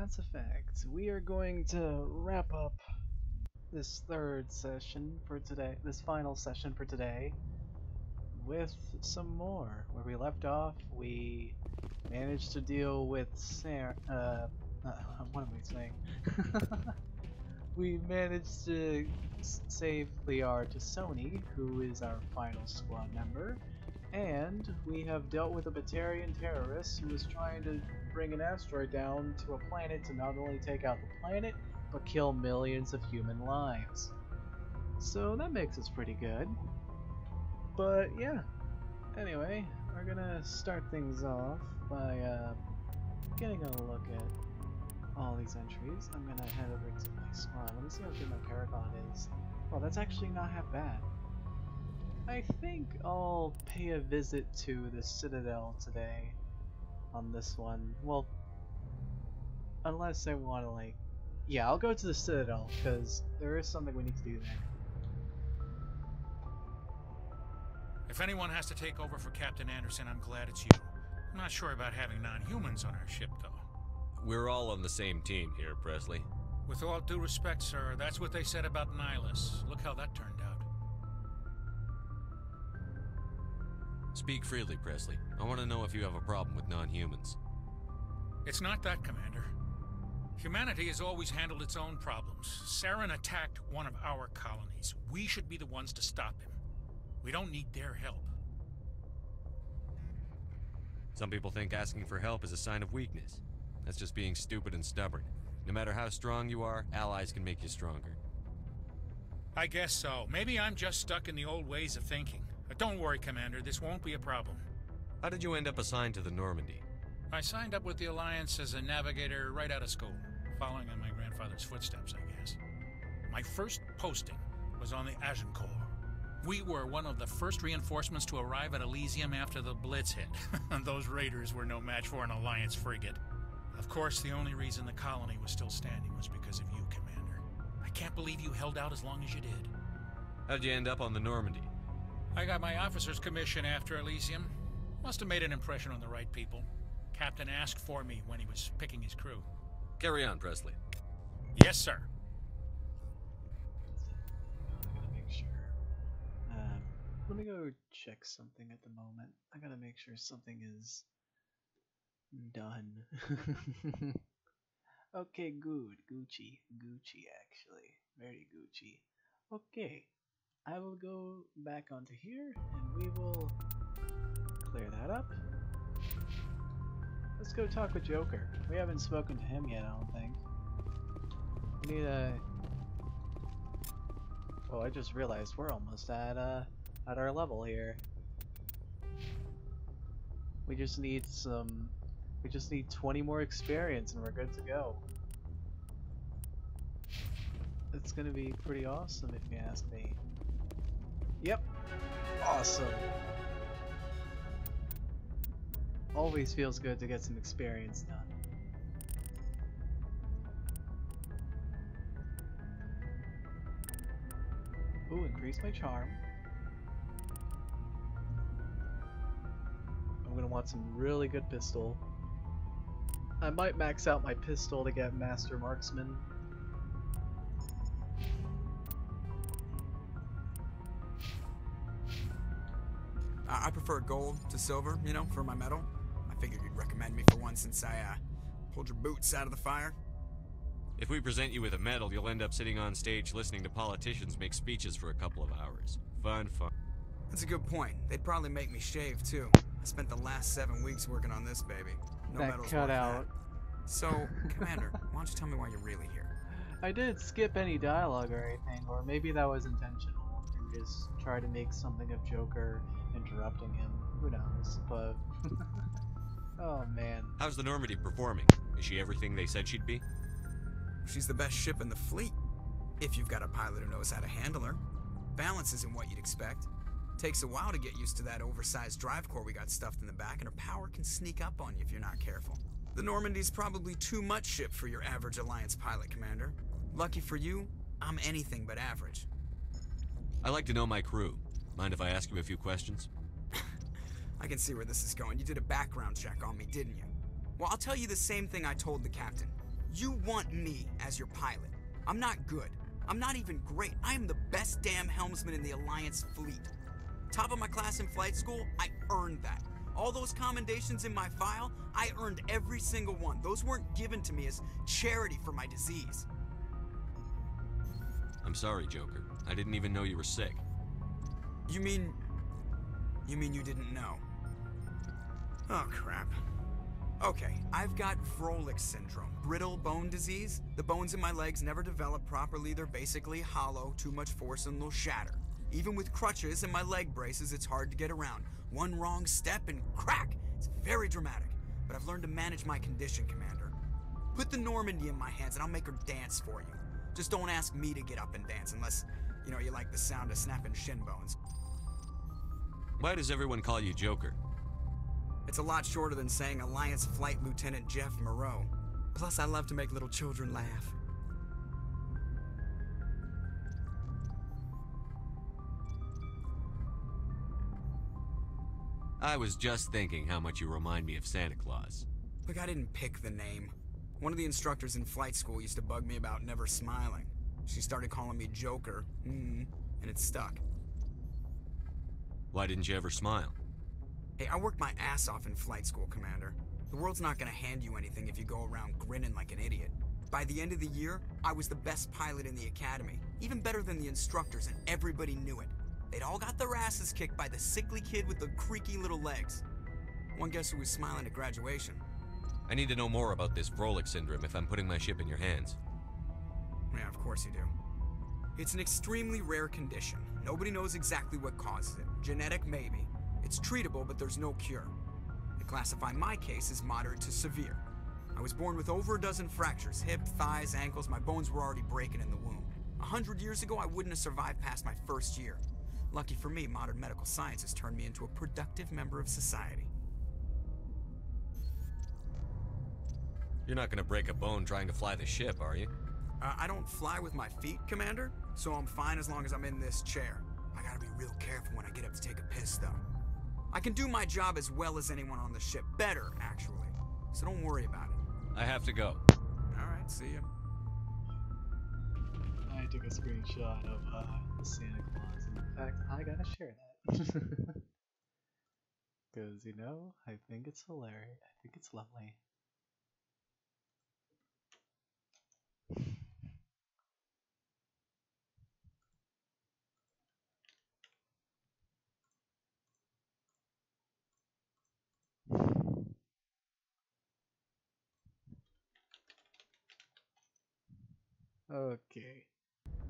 Mass Effect. We are going to wrap up this third session for today, this final session for today, with some more. Where we left off, we managed to deal with what am I saying? We managed to save Liar to Sony, who is our final squad member, and we have dealt with a Batarian terrorist who was trying to bring an asteroid down to a planet to not only take out the planet, but kill millions of human lives. So that makes us pretty good. But yeah, anyway, we're gonna start things off by getting a look at all these entries. I'm gonna head over to my squad. Let me see how good my Paragon is. Well, that's actually not half bad. I think I'll pay a visit to the Citadel today on this one. Well, unless I want to, like... Yeah, I'll go to the Citadel, because there is something we need to do there. If anyone has to take over for Captain Anderson, I'm glad it's you. I'm not sure about having non-humans on our ship, though. We're all on the same team here, Presley. With all due respect, sir, that's what they said about Nihilus. Look how that turned out. Speak freely, Presley. I want to know if you have a problem with non-humans. It's not that, Commander. Humanity has always handled its own problems. Saren attacked one of our colonies. We should be the ones to stop him. We don't need their help. Some people think asking for help is a sign of weakness. That's just being stupid and stubborn. No matter how strong you are, allies can make you stronger. I guess so. Maybe I'm just stuck in the old ways of thinking. But don't worry, Commander, this won't be a problem. How did you end up assigned to the Normandy? I signed up with the Alliance as a navigator right out of school, following in my grandfather's footsteps, I guess. My first posting was on the Agincourt. We were one of the first reinforcements to arrive at Elysium after the Blitz hit. Those raiders were no match for an Alliance frigate. Of course, the only reason the colony was still standing was because of you, Commander. I can't believe you held out as long as you did. How'd you end up on the Normandy? I got my officer's commission after Elysium. Must have made an impression on the right people. Captain asked for me when he was picking his crew. Carry on, Presley. Yes, sir. I gotta make sure. Let me go check something at the moment. I gotta make sure something is done. Okay, good. Gucci. Gucci, actually. Very Gucci. Okay. I will go back onto here, and we will clear that up. Let's go talk with Joker. We haven't spoken to him yet, I don't think. We need a... Oh, I just realized we're almost at our level here. We just need 20 more experience and we're good to go. It's gonna be pretty awesome if you ask me. Yep. Awesome. Always feels good to get some experience done. Ooh, increase my charm. I'm gonna want some really good pistol. I might max out my pistol to get Master Marksman. I prefer gold to silver, you know, for my medal. I figured you'd recommend me for one since I pulled your boots out of the fire. If we present you with a medal, you'll end up sitting on stage listening to politicians make speeches for a couple of hours. Fun. That's a good point. They'd probably make me shave, too. I spent the last 7 weeks working on this baby. No that medals cut worth out. that. So, Commander, why don't you tell me why you're really here? I did skip any dialogue or anything, or maybe that was intentional, and just try to make something of Joker interrupting him. Who knows? But oh man. How's the Normandy performing? Is she everything they said she'd be? She's the best ship in the fleet, if you've got a pilot who knows how to handle her. Balance isn't what you'd expect. Takes a while to get used to that oversized drive core we got stuffed in the back, and her power can sneak up on you if you're not careful. The Normandy's probably too much ship for your average Alliance pilot, Commander. Lucky for you, I'm anything but average. I like to know my crew. Mind if I ask you a few questions? I can see where this is going. You did a background check on me, didn't you? Well, I'll tell you the same thing I told the captain. You want me as your pilot. I'm not good. I'm not even great. I am the best damn helmsman in the Alliance fleet. Top of my class in flight school, I earned that. All those commendations in my file, I earned every single one. Those weren't given to me as charity for my disease. I'm sorry, Joker. I didn't even know you were sick. You mean you didn't know? Oh, crap. Okay, I've got Froelich syndrome, brittle bone disease. The bones in my legs never develop properly. They're basically hollow, too much force and they'll shatter. Even with crutches and my leg braces, it's hard to get around. One wrong step and crack! It's very dramatic, but I've learned to manage my condition, Commander. Put the Normandy in my hands and I'll make her dance for you. Just don't ask me to get up and dance unless, you like the sound of snapping shin bones. Why does everyone call you Joker? It's a lot shorter than saying Alliance Flight Lieutenant Jeff Moreau. Plus, I love to make little children laugh. I was just thinking how much you remind me of Santa Claus. Look, I didn't pick the name. One of the instructors in flight school used to bug me about never smiling. She started calling me Joker, and it stuck. Why didn't you ever smile? Hey, I worked my ass off in flight school, Commander. The world's not gonna hand you anything if you go around grinning like an idiot. By the end of the year, I was the best pilot in the academy, even better than the instructors, and everybody knew it. They'd all got their asses kicked by the sickly kid with the creaky little legs. One guess who was smiling at graduation? I need to know more about this Froelich syndrome if I'm putting my ship in your hands. Yeah, of course you do. It's an extremely rare condition. Nobody knows exactly what causes it. Genetic, maybe. It's treatable, but there's no cure. They classify my case as moderate to severe. I was born with over a dozen fractures, hip, thighs, ankles. My bones were already breaking in the womb. 100 years ago, I wouldn't have survived past my first year. Lucky for me, modern medical science has turned me into a productive member of society. You're not gonna break a bone trying to fly the ship, are you? I don't fly with my feet, Commander, so I'm fine as long as I'm in this chair. I gotta be real careful when I get up to take a piss, though. I can do my job as well as anyone on the ship. Better, actually. So don't worry about it. I have to go. Alright, see ya. I took a screenshot of the Santa Claus, and in fact, I gotta share that. Because, I think it's hilarious. I think it's lovely. Okay,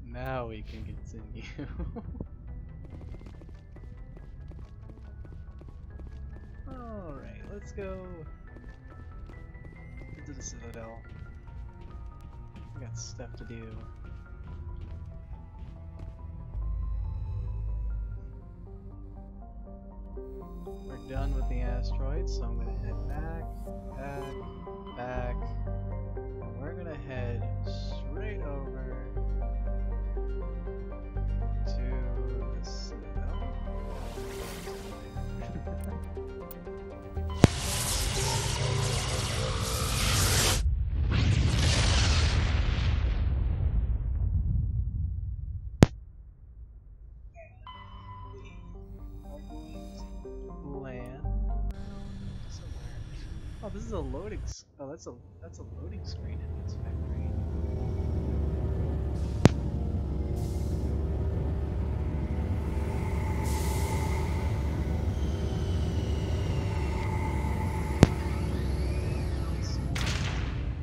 now we can continue. Alright, let's go into the Citadel. We got stuff to do. We're done with the asteroids, so I'm gonna head back, back, and we're gonna head straight over to the Citadel. Land somewhere. Oh, this is a loading. Oh, that's a loading screen in this factory.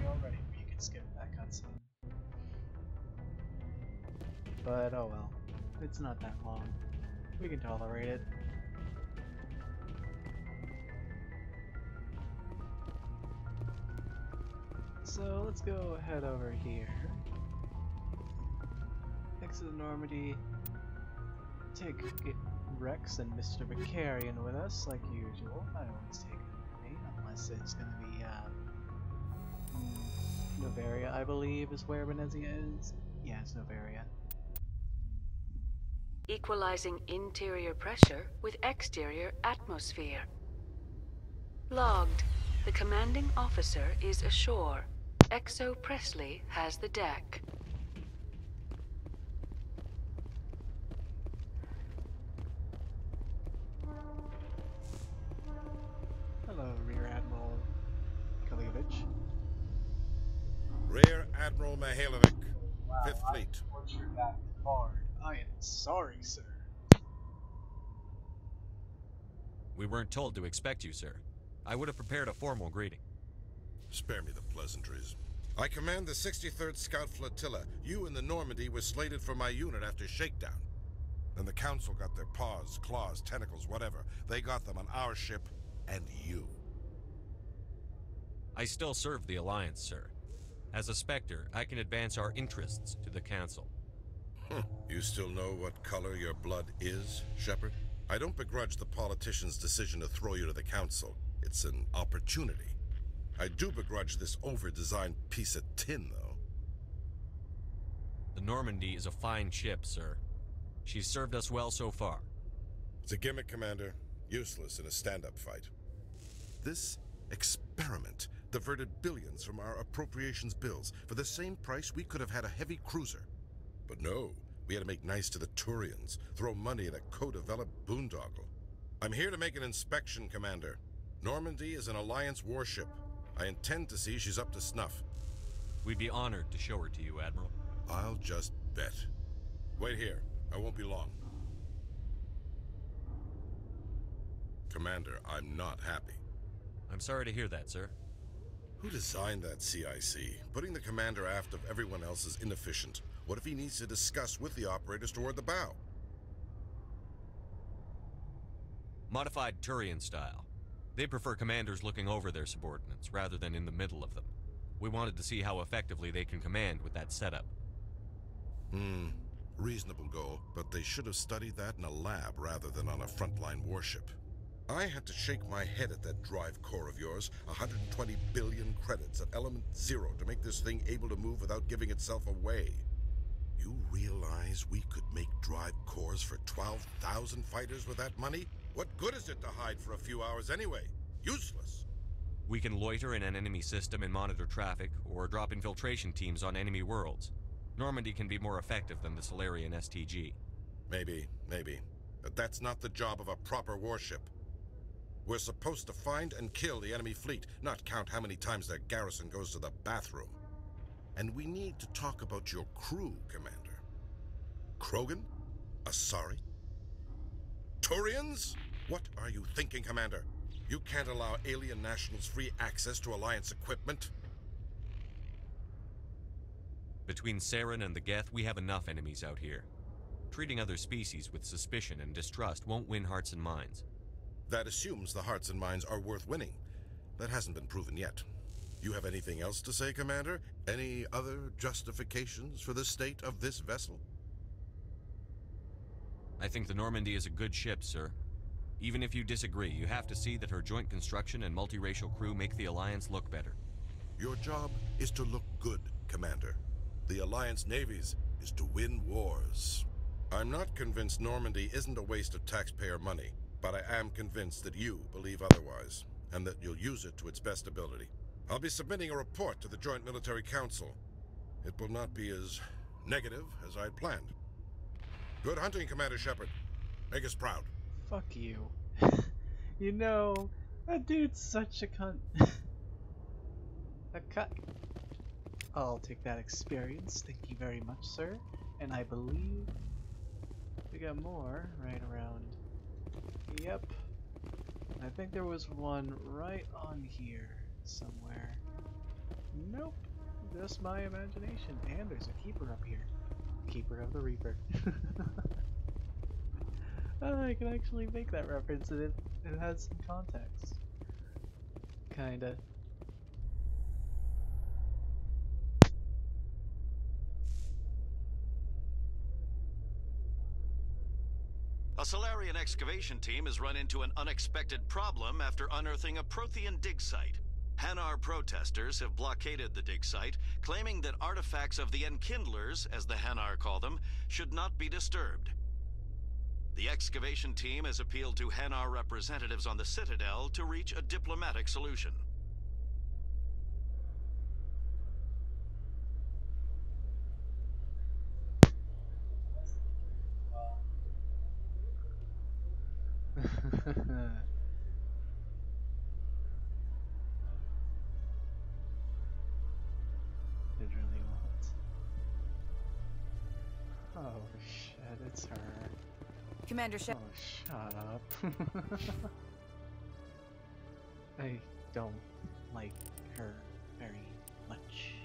Already, you can skip that cutscene. But oh well, it's not that long. We can tolerate it. So let's go head over here. Next to the Normandy. Take Rex and Mr. Vicarian with us, like usual. I always take them with me, unless it's gonna be Novaria, I believe, is where Venezia is. Yeah, it's Novaria. Equalizing interior pressure with exterior atmosphere. Logged. The commanding officer is ashore. XO Presley has the deck. Hello, Rear Admiral Kalievich. Rear Admiral Mihailovic, Wow, Fifth I Fleet. tortured that hard. I am sorry, sir. We weren't told to expect you, sir. I would have prepared a formal greeting. Spare me the pleasantries. I command the 63rd Scout Flotilla. You and the Normandy were slated for my unit after shakedown. Then the Council got their paws, claws, tentacles, whatever. They got them on our ship, and you. I still serve the Alliance, sir. As a Spectre, I can advance our interests to the Council. You still know what color your blood is, Shepard? I don't begrudge the politician's decision to throw you to the Council. It's an opportunity. I do begrudge this over-designed piece of tin, though. The Normandy is a fine ship, sir. She's served us well so far. It's a gimmick, Commander. Useless in a stand-up fight. This experiment diverted billions from our appropriations bills. For the same price, we could have had a heavy cruiser. But no, we had to make nice to the Turians, throw money at a co-developed boondoggle. I'm here to make an inspection, Commander. Normandy is an Alliance warship. I intend to see she's up to snuff. We'd be honored to show her to you, Admiral. I'll just bet. Wait here. I won't be long. Commander, I'm not happy. I'm sorry to hear that, sir. Who designed that CIC? Putting the commander aft of everyone else is inefficient. What if he needs to discuss with the operators toward the bow? Modified Turian style. They prefer commanders looking over their subordinates, rather than in the middle of them. We wanted to see how effectively they can command with that setup. Reasonable goal, but they should have studied that in a lab rather than on a frontline warship. I had to shake my head at that drive core of yours, 120 billion credits at element 0 to make this thing able to move without giving itself away. You realize we could make drive cores for 12,000 fighters with that money? What good is it to hide for a few hours anyway? Useless. We can loiter in an enemy system and monitor traffic, or drop infiltration teams on enemy worlds. Normandy can be more effective than the Solarian STG. Maybe. But that's not the job of a proper warship. We're supposed to find and kill the enemy fleet, not count how many times their garrison goes to the bathroom. And we need to talk about your crew, Commander. Krogan? Asari? Turians? What are you thinking, Commander? You can't allow alien nationals free access to Alliance equipment. Between Saren and the Geth, we have enough enemies out here. Treating other species with suspicion and distrust won't win hearts and minds. That assumes the hearts and minds are worth winning. That hasn't been proven yet. You have anything else to say, Commander? Any other justifications for the state of this vessel? I think the Normandy is a good ship, sir. Even if you disagree, you have to see that her joint construction and multiracial crew make the Alliance look better. Your job is to look good, Commander. The Alliance navies is to win wars. I'm not convinced Normandy isn't a waste of taxpayer money, but I am convinced that you believe otherwise, and that you'll use it to its best ability. I'll be submitting a report to the Joint Military Council. It will not be as negative as I'd planned. Good hunting, Commander Shepard. Make us proud. Fuck you. You know, that dude's such a cunt. A cut. I'll take that experience. Thank you very much, sir. And I believe we got more right around. Yep. I think there was one right on here somewhere. Nope. Just my imagination. And there's a keeper up here. Keeper of the Reaper. I can actually make that reference and it has some context. Kinda. A Solarian excavation team has run into an unexpected problem after unearthing a Prothean dig site. Hanar protesters have blockaded the dig site, claiming that artifacts of the Enkindlers, as the Hanar call them, should not be disturbed. The excavation team has appealed to Hanar representatives on the Citadel to reach a diplomatic solution. Literally what? Oh shit, it's her. Commander Shep. Oh, shut up. I don't like her very much,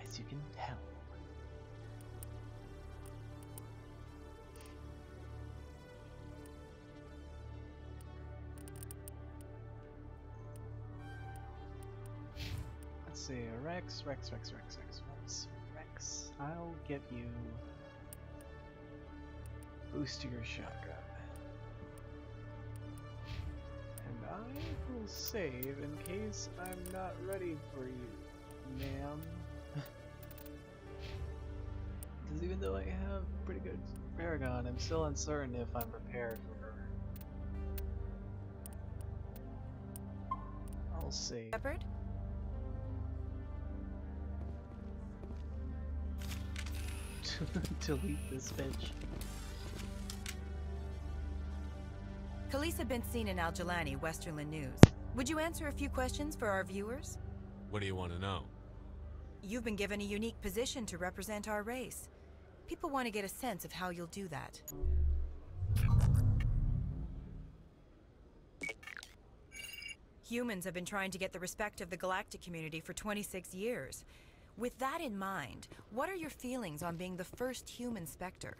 as you can tell. Let's see, Rex. I'll give you boost to your shotgun. And I will save in case I'm not ready for you, ma'am. Because even though I have pretty good Paragon, I'm still uncertain if I'm prepared for her. I'll save. Shepard? Delete this bitch. Khaleesa been seen in Al-Jalani, Westerland News. Would you answer a few questions for our viewers? What do you want to know? You've been given a unique position to represent our race. People want to get a sense of how you'll do that. Humans have been trying to get the respect of the galactic community for 26 years. With that in mind, what are your feelings on being the first human Spectre?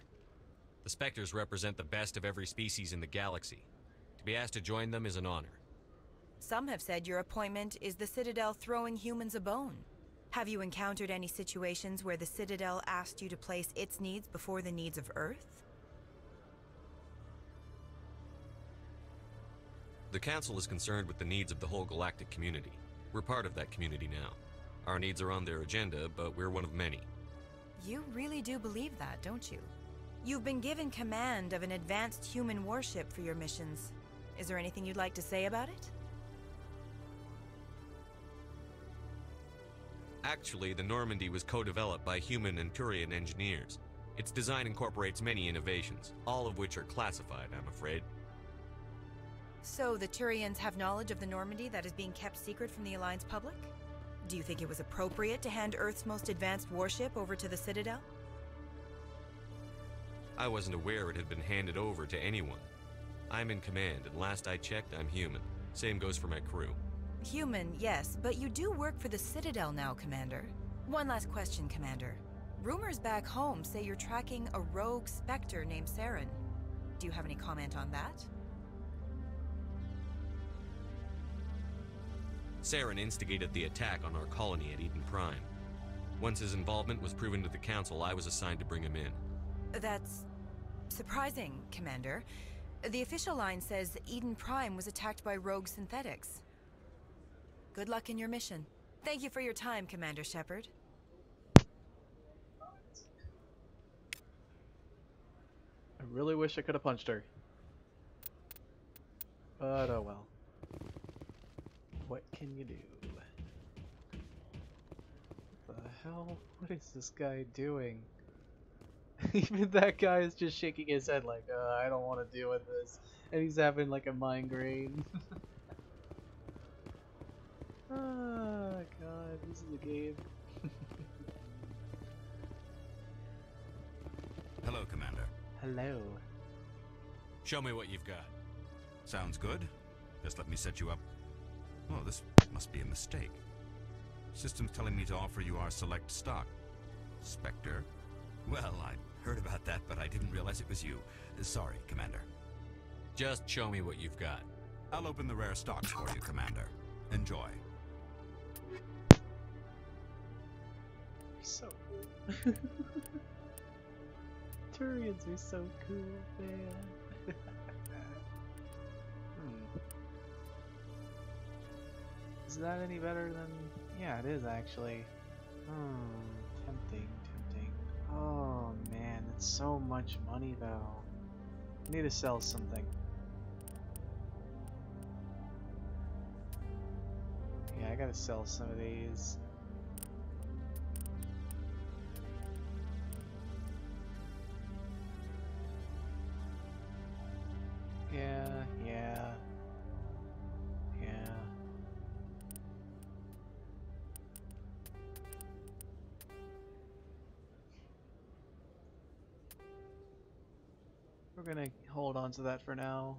The Spectres represent the best of every species in the galaxy. To be asked to join them is an honor. Some have said your appointment is the Citadel throwing humans a bone. Have you encountered any situations where the Citadel asked you to place its needs before the needs of Earth? The Council is concerned with the needs of the whole galactic community. We're part of that community now. Our needs are on their agenda, but we're one of many. You really do believe that, don't you? You've been given command of an advanced human warship for your missions. Is there anything you'd like to say about it? Actually, the Normandy was co-developed by human and Turian engineers. Its design incorporates many innovations, all of which are classified, I'm afraid. So the Turians have knowledge of the Normandy that is being kept secret from the Alliance public? Do you think it was appropriate to hand Earth's most advanced warship over to the Citadel? I wasn't aware it had been handed over to anyone. I'm in command, and last I checked, I'm human. Same goes for my crew. Human, yes, but you do work for the Citadel now, Commander. One last question, Commander. Rumors back home say you're tracking a rogue Spectre named Saren. Do you have any comment on that? Saren instigated the attack on our colony at Eden Prime. Once his involvement was proven to the Council, I was assigned to bring him in. That's surprising, Commander. The official line says Eden Prime was attacked by rogue synthetics. Good luck in your mission. Thank you for your time, Commander Shepard. I really wish I could have punched her. But oh well. What can you do? What the hell? What is this guy doing? Even that guy is just shaking his head like, I don't want to deal with this. And he's having like a migraine. Ah, God, this is a game. Hello, Commander. Hello. Show me what you've got. Sounds good. Just let me set you up. Oh, this must be a mistake. System's telling me to offer you our select stock. Spectre? Well, I heard about that, but I didn't realize it was you. Sorry, Commander. Just show me what you've got. I'll open the rare stocks for you, Commander. Enjoy. So cool. Turians are so cool, man. Is that any better than... Yeah, it is actually. Tempting. Oh man, it's so much money though. I need to sell something. Yeah, I gotta sell some of these. And gonna hold on to that for now.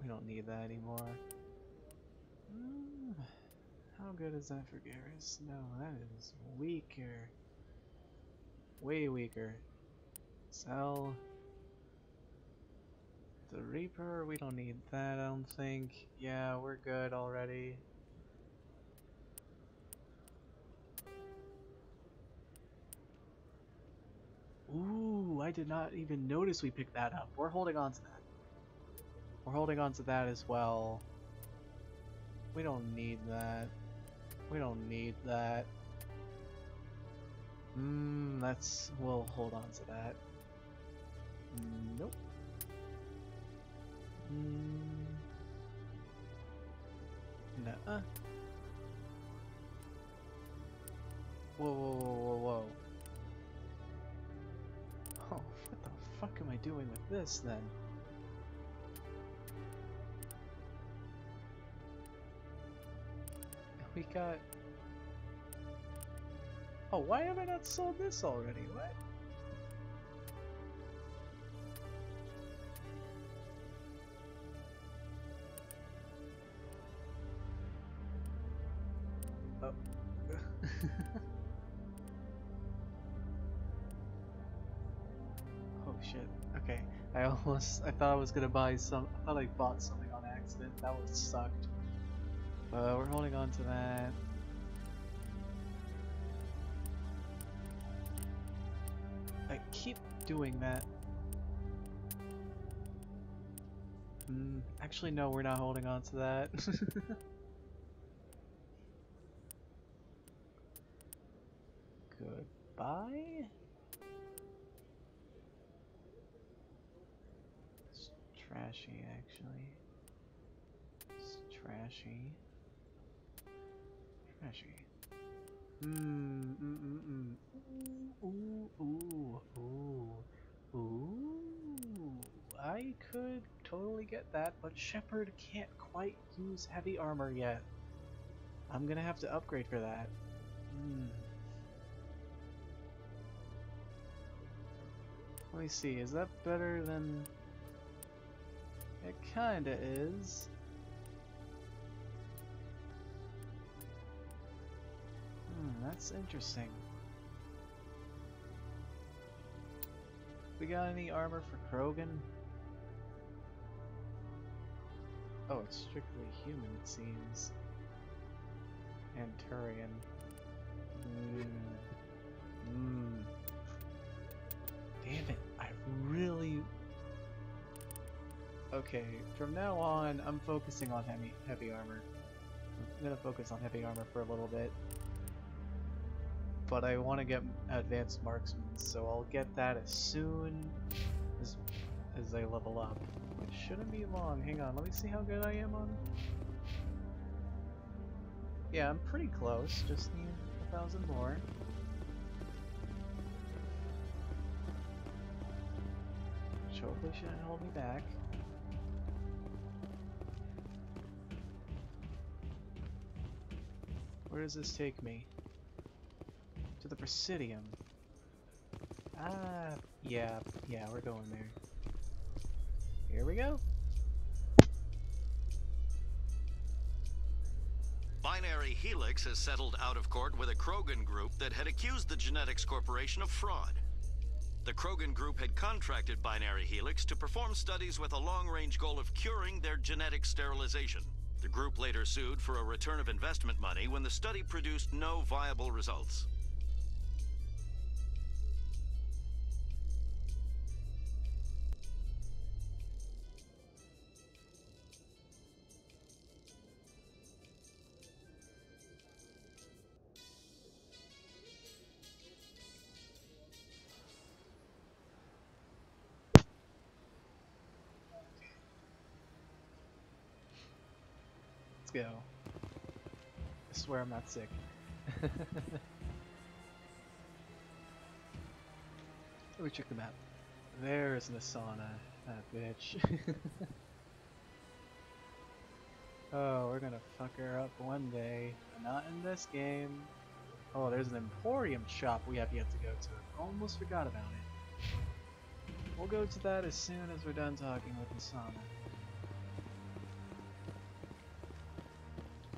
We don't need that anymore. How good is that for Garrus? No, that is weaker. Way weaker. Sell. The Reaper, we don't need that, I don't think. Yeah, we're good already. Ooh, I did not even notice we picked that up. We're holding on to that. We're holding on to that as well. We don't need that. We don't need that. We'll hold on to that. Nope. Nuh-uh. Whoa, whoa, whoa, whoa, whoa. Oh, what the fuck am I doing with this then? We got... Oh, why have I not sold this already? What? Oh. Oh shit. Okay. I thought I was gonna buy some, I thought I bought something on accident. That would have sucked. We're holding on to that. I keep doing that. Actually, no, we're not holding on to that. Goodbye? It's trashy, actually. It's trashy. Trashy. Ooh. I could totally get that, but Shepard can't quite use heavy armor yet. I'm gonna have to upgrade for that. Let me see, is that better than... It kinda is. That's interesting. We got any armor for Krogan? Oh, it's strictly human, it seems. And Turian. Damn it, I really... Okay, from now on, I'm focusing on heavy armor. I'm gonna focus on heavy armor for a little bit. But I want to get advanced marksman, so I'll get that as soon as I level up. It shouldn't be long. Hang on, let me see how good I am on... Yeah, I'm pretty close. Just need 1,000 more. Which hopefully shouldn't hold me back. Where does this take me? To the Presidium. Ah, yeah, we're going there. Here we go. Binary Helix has settled out of court with a Krogan group that had accused the Genetics Corporation of fraud. The Krogan group had contracted Binary Helix to perform studies with a long-range goal of curing their genetic sterilization. The group later sued for a return of investment money when the study produced no viable results. Let's go. I swear I'm not sick. Let me check the map. There's Nasana, that bitch. Oh, we're gonna fuck her up one day. But not in this game. Oh, there's an Emporium shop we have yet to go to. Almost forgot about it. We'll go to that as soon as we're done talking with Asana.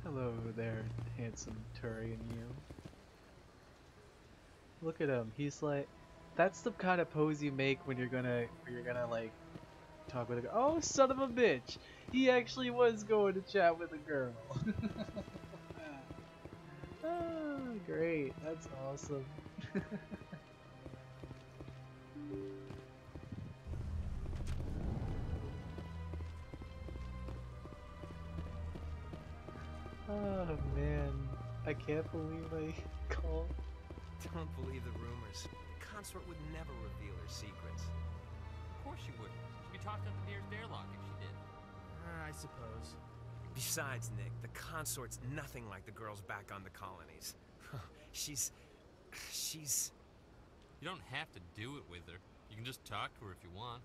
Hello there, handsome Turian you. Look at him. He's like, that's the kind of pose you make when you're gonna like talk with a girl. Oh, son of a bitch! He actually was going to chat with a girl. Ah, great. That's awesome. Oh man, I can't believe I called. Don't believe the rumors. The consort would never reveal her secrets. Of course she wouldn't. She'd be tossed out the nearest airlock if she did. I suppose. Besides, Nick, the consort's nothing like the girls back on the colonies. she's... You don't have to do it with her. You can just talk to her if you want.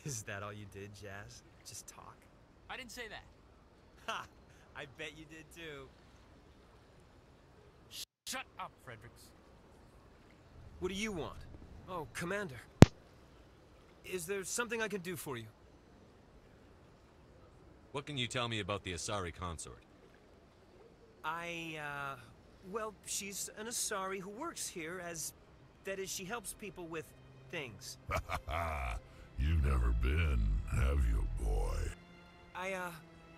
Is that all you did, Jazz? Just talk? I didn't say that. Ha! I bet you did too. Shut up, Fredericks. What do you want? Oh, Commander. Is there something I can do for you? What can you tell me about the Asari consort? Well, she's an Asari who works here as... That is, she helps people with things. You've never been, have you, boy?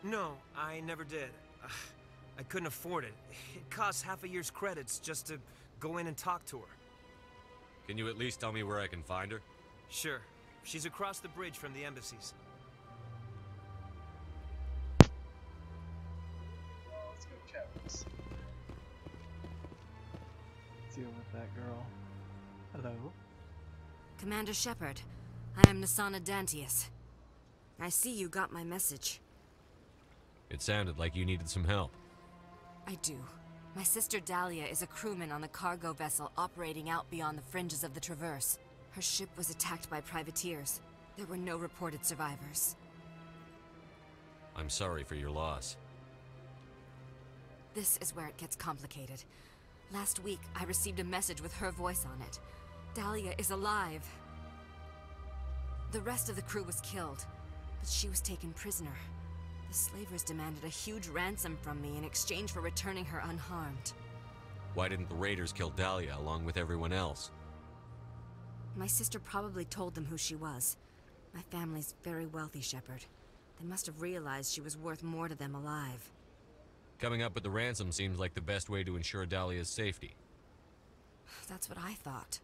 No, I never did. I couldn't afford it. It costs half a year's credits just to go in and talk to her. Can you at least tell me where I can find her? Sure. She's across the bridge from the embassies. Well, let's go chat with us. Deal with that girl. Hello? Commander Shepard, I am Nasana Dantius. I see you got my message. It sounded like you needed some help. I do. My sister Dahlia is a crewman on the cargo vessel operating out beyond the fringes of the Traverse. Her ship was attacked by privateers. There were no reported survivors. I'm sorry for your loss. This is where it gets complicated. Last week, I received a message with her voice on it. Dahlia is alive. The rest of the crew was killed, but she was taken prisoner. The slavers demanded a huge ransom from me in exchange for returning her unharmed. Why didn't the raiders kill Dahlia along with everyone else? My sister probably told them who she was. My family's very wealthy, Shepard. They must have realized she was worth more to them alive. Coming up with the ransom seems like the best way to ensure Dahlia's safety. That's what I thought.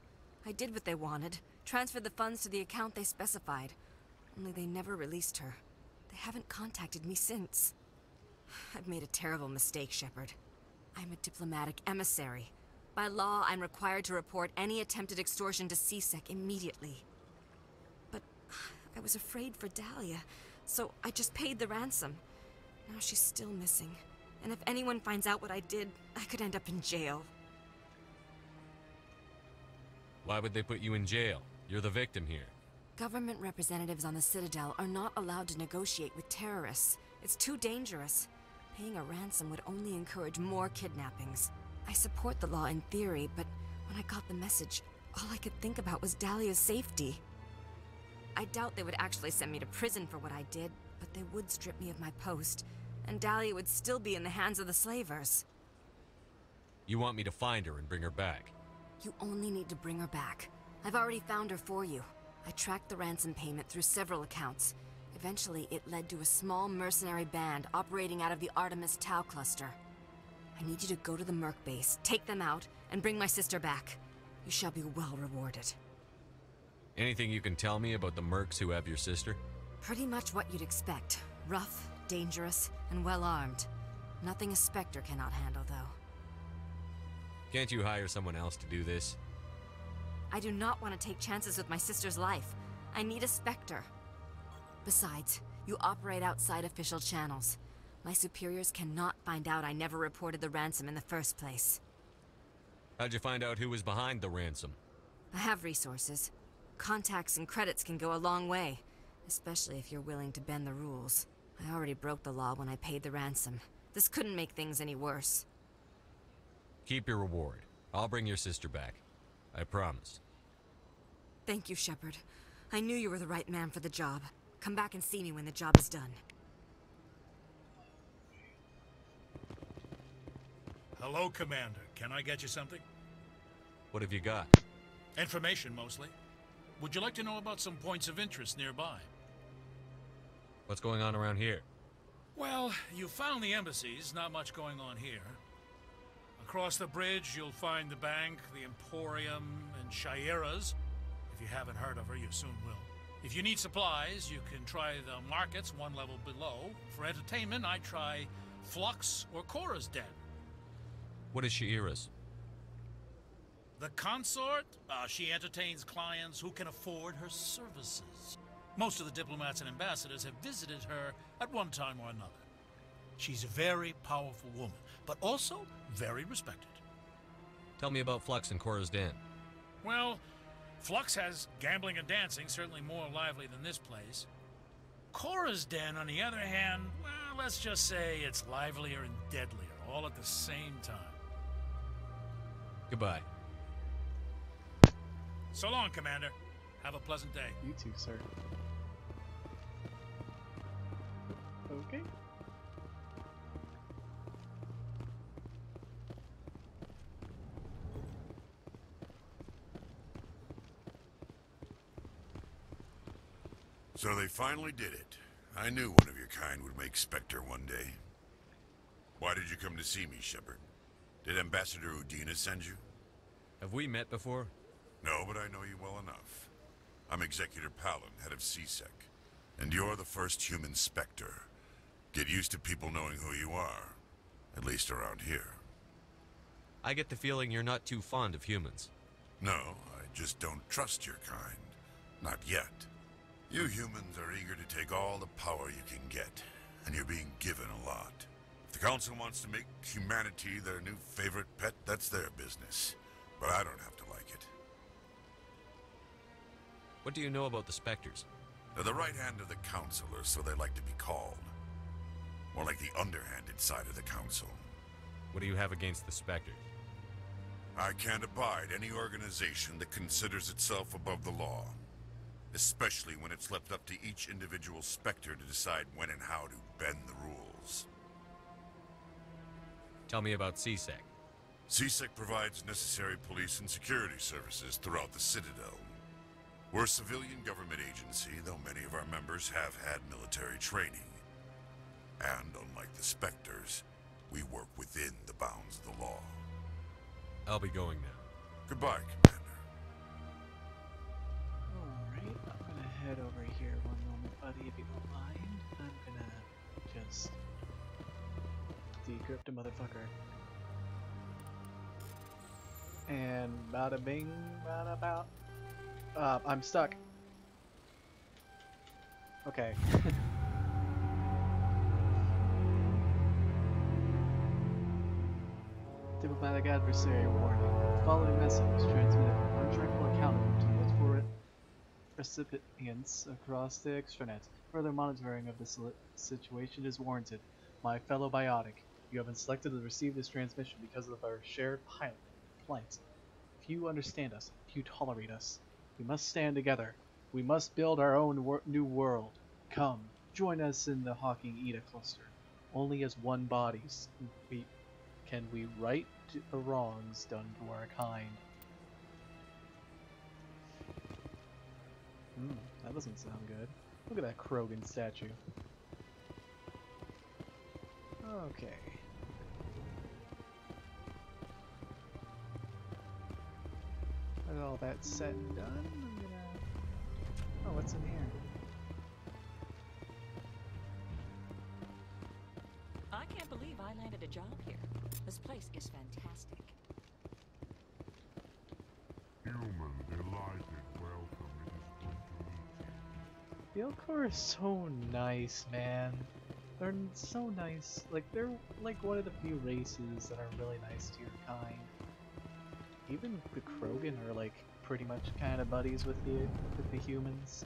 I did what they wanted, transferred the funds to the account they specified. Only they never released her. They haven't contacted me since. I've made a terrible mistake, Shepard. I'm a diplomatic emissary. By law, I'm required to report any attempted extortion to CSEC immediately. But I was afraid for Dahlia, so I just paid the ransom. Now she's still missing. And if anyone finds out what I did, I could end up in jail. Why would they put you in jail? You're the victim here. Government representatives on the Citadel are not allowed to negotiate with terrorists. It's too dangerous. Paying a ransom would only encourage more kidnappings. I support the law in theory, but when I got the message, all I could think about was Dahlia's safety. I doubt they would actually send me to prison for what I did, but they would strip me of my post, and Dahlia would still be in the hands of the slavers. You want me to find her and bring her back? You only need to bring her back. I've already found her for you. I tracked the ransom payment through several accounts. Eventually, it led to a small mercenary band operating out of the Artemis Tau cluster. I need you to go to the Merc base, take them out, and bring my sister back. You shall be well rewarded. Anything you can tell me about the mercs who have your sister? Pretty much what you'd expect. Rough, dangerous, and well-armed. Nothing a Spectre cannot handle, though. Can't you hire someone else to do this? I do not want to take chances with my sister's life. I need a Spectre. Besides, you operate outside official channels. My superiors cannot find out I never reported the ransom in the first place. How'd you find out who was behind the ransom? I have resources. Contacts and credits can go a long way, especially if you're willing to bend the rules. I already broke the law when I paid the ransom. This couldn't make things any worse. Keep your reward. I'll bring your sister back. I promise. Thank you, Shepard. I knew you were the right man for the job. Come back and see me when the job is done. Hello, Commander. Can I get you something? What have you got? Information, mostly. Would you like to know about some points of interest nearby? What's going on around here? Well, you found the embassies. Not much going on here. Across the bridge, you'll find the bank, the Emporium, and Shaira's. If you haven't heard of her, you soon will. If you need supplies, you can try the markets one level below. For entertainment, I try Flux or Cora's Den. What is Shaira's? The consort? She entertains clients who can afford her services. Most of the diplomats and ambassadors have visited her at one time or another. She's a very powerful woman, but also very respected. Tell me about Flux and Cora's Den. Well, Flux has gambling and dancing, certainly more lively than this place. Cora's Den, on the other hand, well, let's just say it's livelier and deadlier, all at the same time. Goodbye. So long, Commander. Have a pleasant day. You too, sir. Okay. So they finally did it. I knew one of your kind would make Spectre one day. Why did you come to see me, Shepard? Did Ambassador Udina send you? Have we met before? No, but I know you well enough. I'm Executor Palin, head of CSEC. And you're the first human Spectre. Get used to people knowing who you are. At least around here. I get the feeling you're not too fond of humans. No, I just don't trust your kind. Not yet. You humans are eager to take all the power you can get, and you're being given a lot. If the Council wants to make humanity their new favorite pet, that's their business. But I don't have to like it. What do you know about the Spectres? They're the right hand of the Council, or so they like to be called. More like the underhanded side of the Council. What do you have against the Spectres? I can't abide any organization that considers itself above the law. Especially when it's left up to each individual Spectre to decide when and how to bend the rules. Tell me about CSEC. CSEC provides necessary police and security services throughout the Citadel. We're a civilian government agency, though many of our members have had military training. And unlike the Spectres, we work within the bounds of the law. I'll be going now. Goodbye, Commander. Alright, I'm gonna head over here one moment, buddy, if you don't mind. I'm gonna just decrypt a motherfucker. And bada bing, bada bout. I'm stuck. Okay. Diplomatic adversary warning. The following message was transmitted from untrackable account to multiple recipients across the extranet. Further monitoring of the situation is warranted. My fellow biotic, you have been selected to receive this transmission because of our shared plight. If you understand us, if you tolerate us, we must stand together. We must build our own new world. Come, join us in the Hawking Eda cluster. Only as one body can we right the wrongs done to our kind. That doesn't sound good. Look at that Krogan statue. Okay. With all that said and done, I'm gonna... Oh, what's in here? I can't believe I landed a job here. This place is fantastic. Human delighted welcome. It is good to meet you. The Elcor is so nice, man. They're so nice. Like, they're like one of the few races that are really nice to your kind. Even the Krogan are like pretty much kind of buddies with the humans.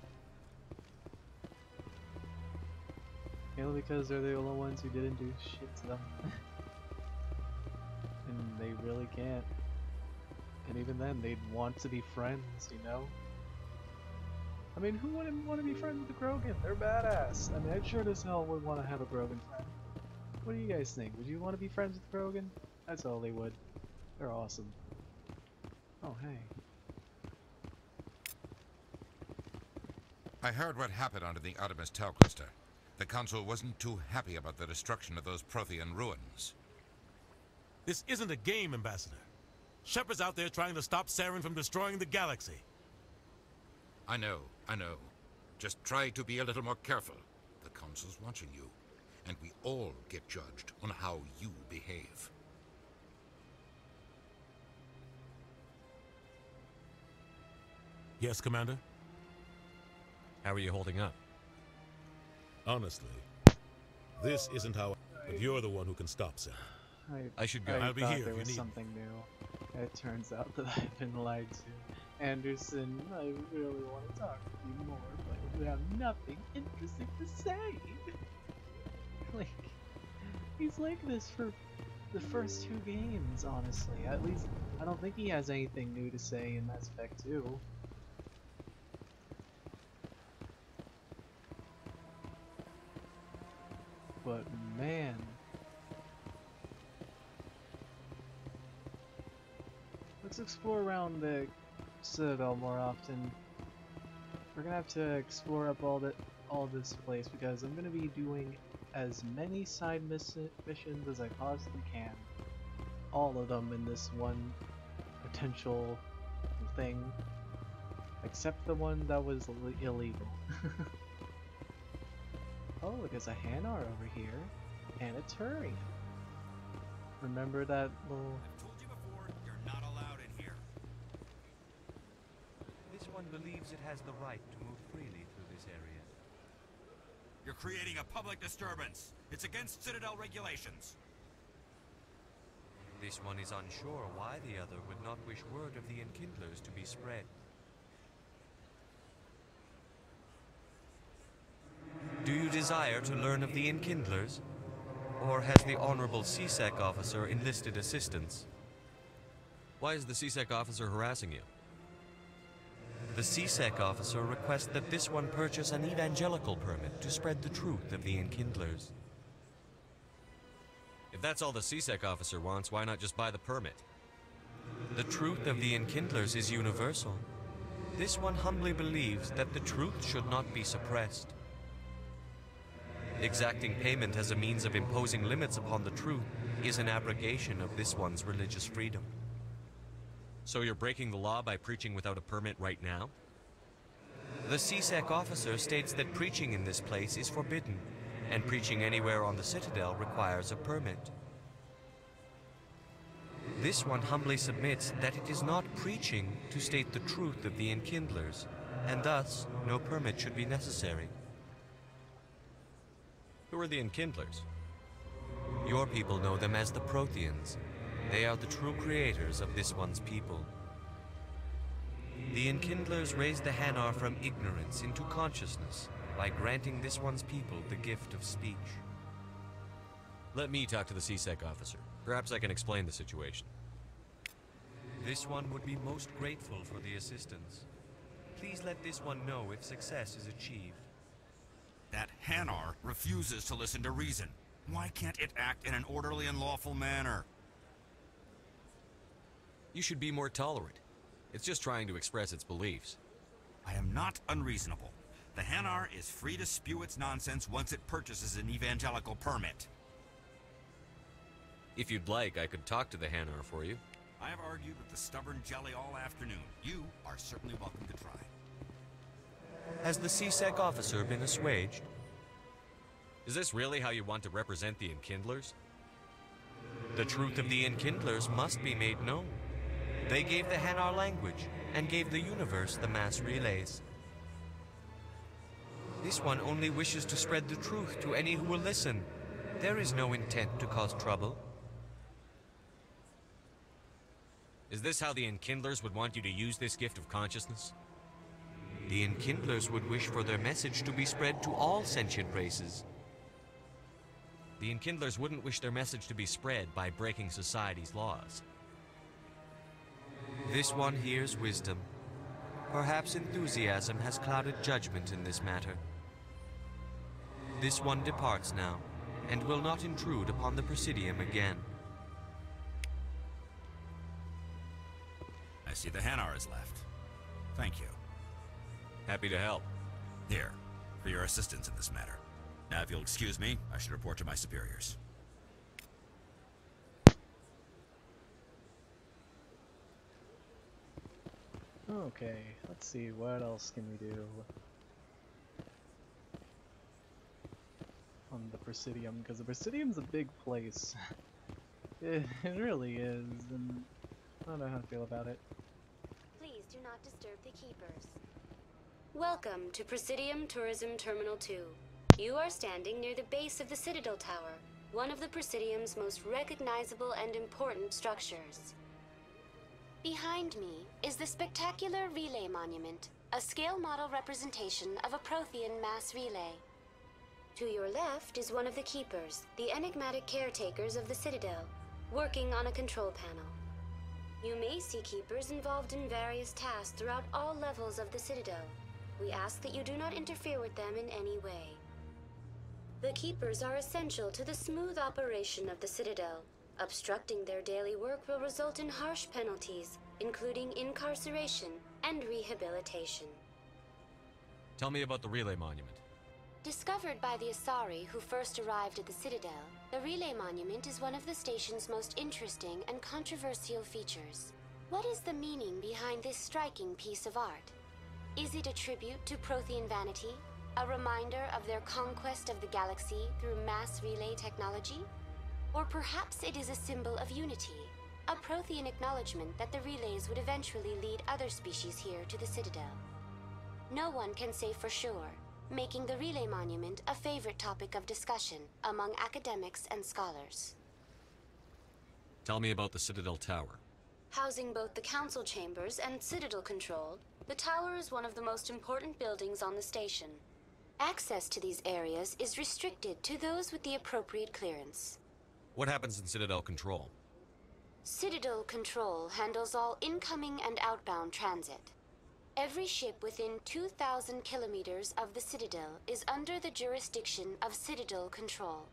Mainly because they're the only ones who didn't do shit to them. And they really can't. And even then, they'd want to be friends, you know? I mean, who wouldn't want to be friends with the Krogan? They're badass. I mean, I sure as hell would want to have a Krogan friend. What do you guys think? Would you want to be friends with Krogan? That's all they would. They're awesome. Oh, hey. I heard what happened under the Artemis Tau cluster. The Council wasn't too happy about the destruction of those Prothean ruins. This isn't a game, Ambassador. Shepard's out there trying to stop Saren from destroying the galaxy. I know. Just try to be a little more careful. The Council's watching you, and we all get judged on how you behave. Yes, Commander? How are you holding up? Honestly, this isn't how... But you're the one who can stop Saren. I should go. I I'll be thought here there if you was need something new. It turns out that I've been lied to. Anderson, I really want to talk with you more, but you have nothing interesting to say. Like, he's like this for the first 2 games, honestly. At least, I don't think he has anything new to say in Mass Effect 2. But man, let's explore around the Citadel more often. We're gonna have to explore up all this place because I'm gonna be doing as many side missions as I possibly can. All of them in this one potential thing, except the one that was illegal. Oh, there's a Hanar over here, and a Turian. Remember that little... I've told you before, you're not allowed in here. This one believes it has the right to move freely through this area. You're creating a public disturbance. It's against Citadel regulations. This one is unsure why the other would not wish word of the Enkindlers to be spread. Do you desire to learn of the Enkindlers? Or has the Honorable CSEC officer enlisted assistance? Why is the CSEC officer harassing you? The CSEC officer requests that this one purchase an evangelical permit to spread the truth of the Enkindlers. If that's all the CSEC officer wants, why not just buy the permit? The truth of the Enkindlers is universal. This one humbly believes that the truth should not be suppressed. Exacting payment as a means of imposing limits upon the truth is an abrogation of this one's religious freedom. So you're breaking the law by preaching without a permit right now? The CSEC officer states that preaching in this place is forbidden, and preaching anywhere on the Citadel requires a permit. This one humbly submits that it is not preaching to state the truth of the Enkindlers, and thus no permit should be necessary. Who are the Enkindlers? Your people know them as the Protheans. They are the true creators of this one's people. The Enkindlers raised the Hanar from ignorance into consciousness by granting this one's people the gift of speech. Let me talk to the CSEC officer. Perhaps I can explain the situation. This one would be most grateful for the assistance. Please let this one know if success is achieved. That Hanar refuses to listen to reason. Why can't it act in an orderly and lawful manner? You should be more tolerant. It's just trying to express its beliefs. I am not unreasonable. The Hanar is free to spew its nonsense once it purchases an evangelical permit. If you'd like, I could talk to the Hanar for you. I have argued with the stubborn jelly all afternoon. You are certainly welcome to try. Has the CSEC officer been assuaged? Is this really how you want to represent the Enkindlers? The truth of the Enkindlers must be made known. They gave the Hanar language, and gave the universe the mass relays. This one only wishes to spread the truth to any who will listen. There is no intent to cause trouble. Is this how the Enkindlers would want you to use this gift of consciousness? The Enkindlers would wish for their message to be spread to all sentient races. The Enkindlers wouldn't wish their message to be spread by breaking society's laws. This one hears wisdom. Perhaps enthusiasm has clouded judgment in this matter. This one departs now, and will not intrude upon the Presidium again. I see the Hanar is left. Thank you. Happy to help. Here, for your assistance in this matter. Now, if you'll excuse me, I should report to my superiors. Okay, let's see, what else can we do on the Presidium, because the Presidium's a big place. it really is, and I don't know how to feel about it. Please do not disturb the keepers. Welcome to Presidium Tourism Terminal 2. You are standing near the base of the Citadel Tower, one of the Presidium's most recognizable and important structures. Behind me is the spectacular Relay Monument, a scale model representation of a Prothean mass relay. To your left is one of the Keepers, the enigmatic caretakers of the Citadel, working on a control panel. You may see Keepers involved in various tasks throughout all levels of the Citadel. We ask that you do not interfere with them in any way. The Keepers are essential to the smooth operation of the Citadel. Obstructing their daily work will result in harsh penalties, including incarceration and rehabilitation. Tell me about the Relay Monument. Discovered by the Asari who first arrived at the Citadel, the Relay Monument is one of the station's most interesting and controversial features. What is the meaning behind this striking piece of art? Is it a tribute to Prothean vanity? A reminder of their conquest of the galaxy through mass relay technology? Or perhaps it is a symbol of unity, a Prothean acknowledgement that the relays would eventually lead other species here to the Citadel. No one can say for sure, making the Relay Monument a favorite topic of discussion among academics and scholars. Tell me about the Citadel Tower. Housing both the Council Chambers and Citadel Control, the tower is one of the most important buildings on the station. Access to these areas is restricted to those with the appropriate clearance. What happens in Citadel Control? Citadel Control handles all incoming and outbound transit. Every ship within 2,000 kilometers of the Citadel is under the jurisdiction of Citadel Control.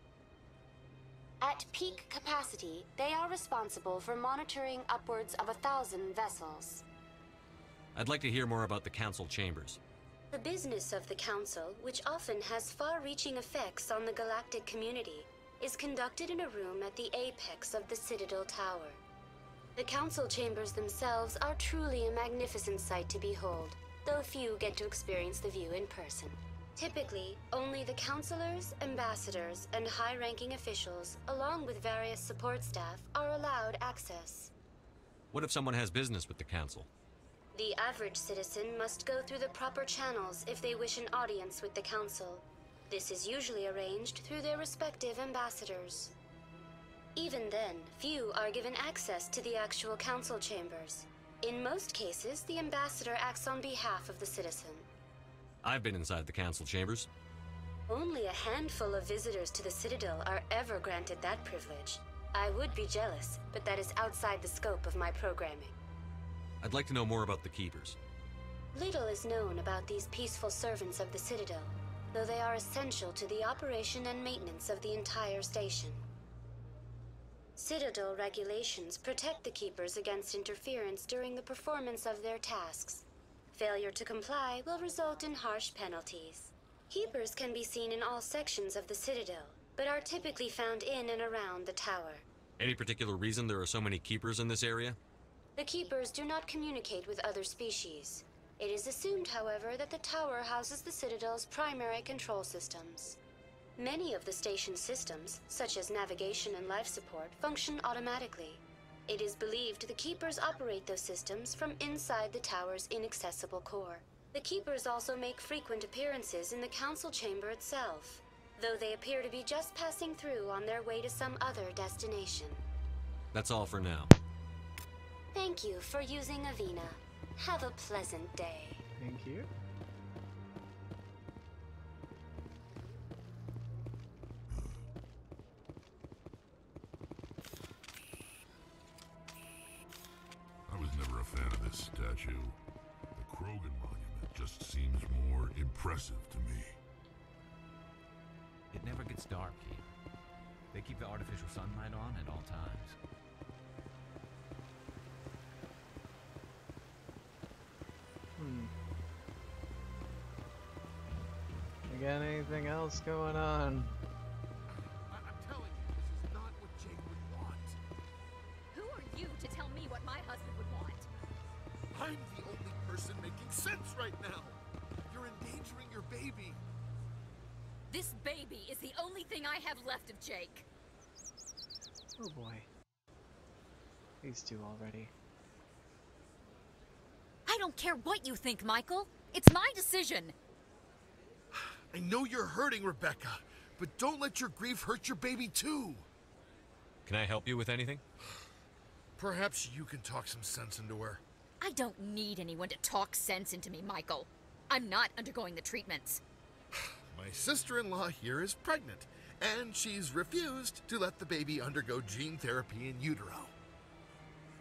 At peak capacity, they are responsible for monitoring upwards of 1,000 vessels. I'd like to hear more about the Council Chambers. The business of the Council, which often has far-reaching effects on the galactic community, is conducted in a room at the apex of the Citadel Tower. The Council Chambers themselves are truly a magnificent sight to behold, though few get to experience the view in person. Typically, only the councilors, ambassadors, and high-ranking officials, along with various support staff, are allowed access. What if someone has business with the Council? The average citizen must go through the proper channels if they wish an audience with the Council. This is usually arranged through their respective ambassadors. Even then, few are given access to the actual Council Chambers. In most cases, the ambassador acts on behalf of the citizen. I've been inside the Council Chambers. Only a handful of visitors to the Citadel are ever granted that privilege. I would be jealous, but that is outside the scope of my programming. I'd like to know more about the Keepers. Little is known about these peaceful servants of the Citadel, though they are essential to the operation and maintenance of the entire station. Citadel regulations protect the Keepers against interference during the performance of their tasks. Failure to comply will result in harsh penalties. Keepers can be seen in all sections of the Citadel, but are typically found in and around the tower. Any particular reason there are so many Keepers in this area? The Keepers do not communicate with other species. It is assumed, however, that the tower houses the Citadel's primary control systems. Many of the station's systems, such as navigation and life support, function automatically. It is believed the Keepers operate those systems from inside the tower's inaccessible core. The Keepers also make frequent appearances in the Council Chamber itself, though they appear to be just passing through on their way to some other destination. That's all for now. Thank you for using Avina. Have a pleasant day. Thank you. I was never a fan of this statue. The crow Krogan monument just seems more impressive to me. It never gets dark here. They keep the artificial sunlight on at all times. You got anything else going on? I'm telling you, this is not what Jake would want. Who are you to tell me what my husband would want? I'm the only person making sense right now. You're endangering your baby. This baby is the only thing I have left of Jake. Oh boy. These two already. I don't care what you think, Michael. It's my decision. I know you're hurting, Rebecca, but don't let your grief hurt your baby too. Can I help you with anything? Perhaps you can talk some sense into her. I don't need anyone to talk sense into me, Michael. I'm not undergoing the treatments. My sister-in-law here is pregnant, and she's refused to let the baby undergo gene therapy in utero.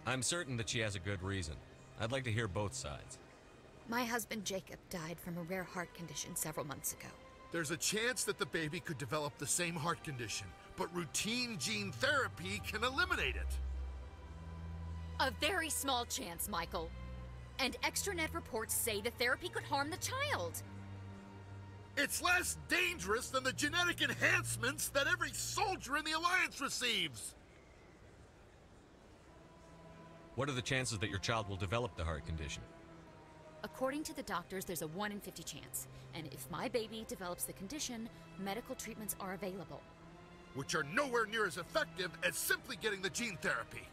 I'm certain that she has a good reason. I'd like to hear both sides. My husband Jacob died from a rare heart condition several months ago. There's a chance that the baby could develop the same heart condition, but routine gene therapy can eliminate it. A very small chance, Michael. And extranet reports say the therapy could harm the child. It's less dangerous than the genetic enhancements that every soldier in the Alliance receives. What are the chances that your child will develop the heart condition? According to the doctors, there's a 1 in 50 chance. And if my baby develops the condition, medical treatments are available. Which are nowhere near as effective as simply getting the gene therapy.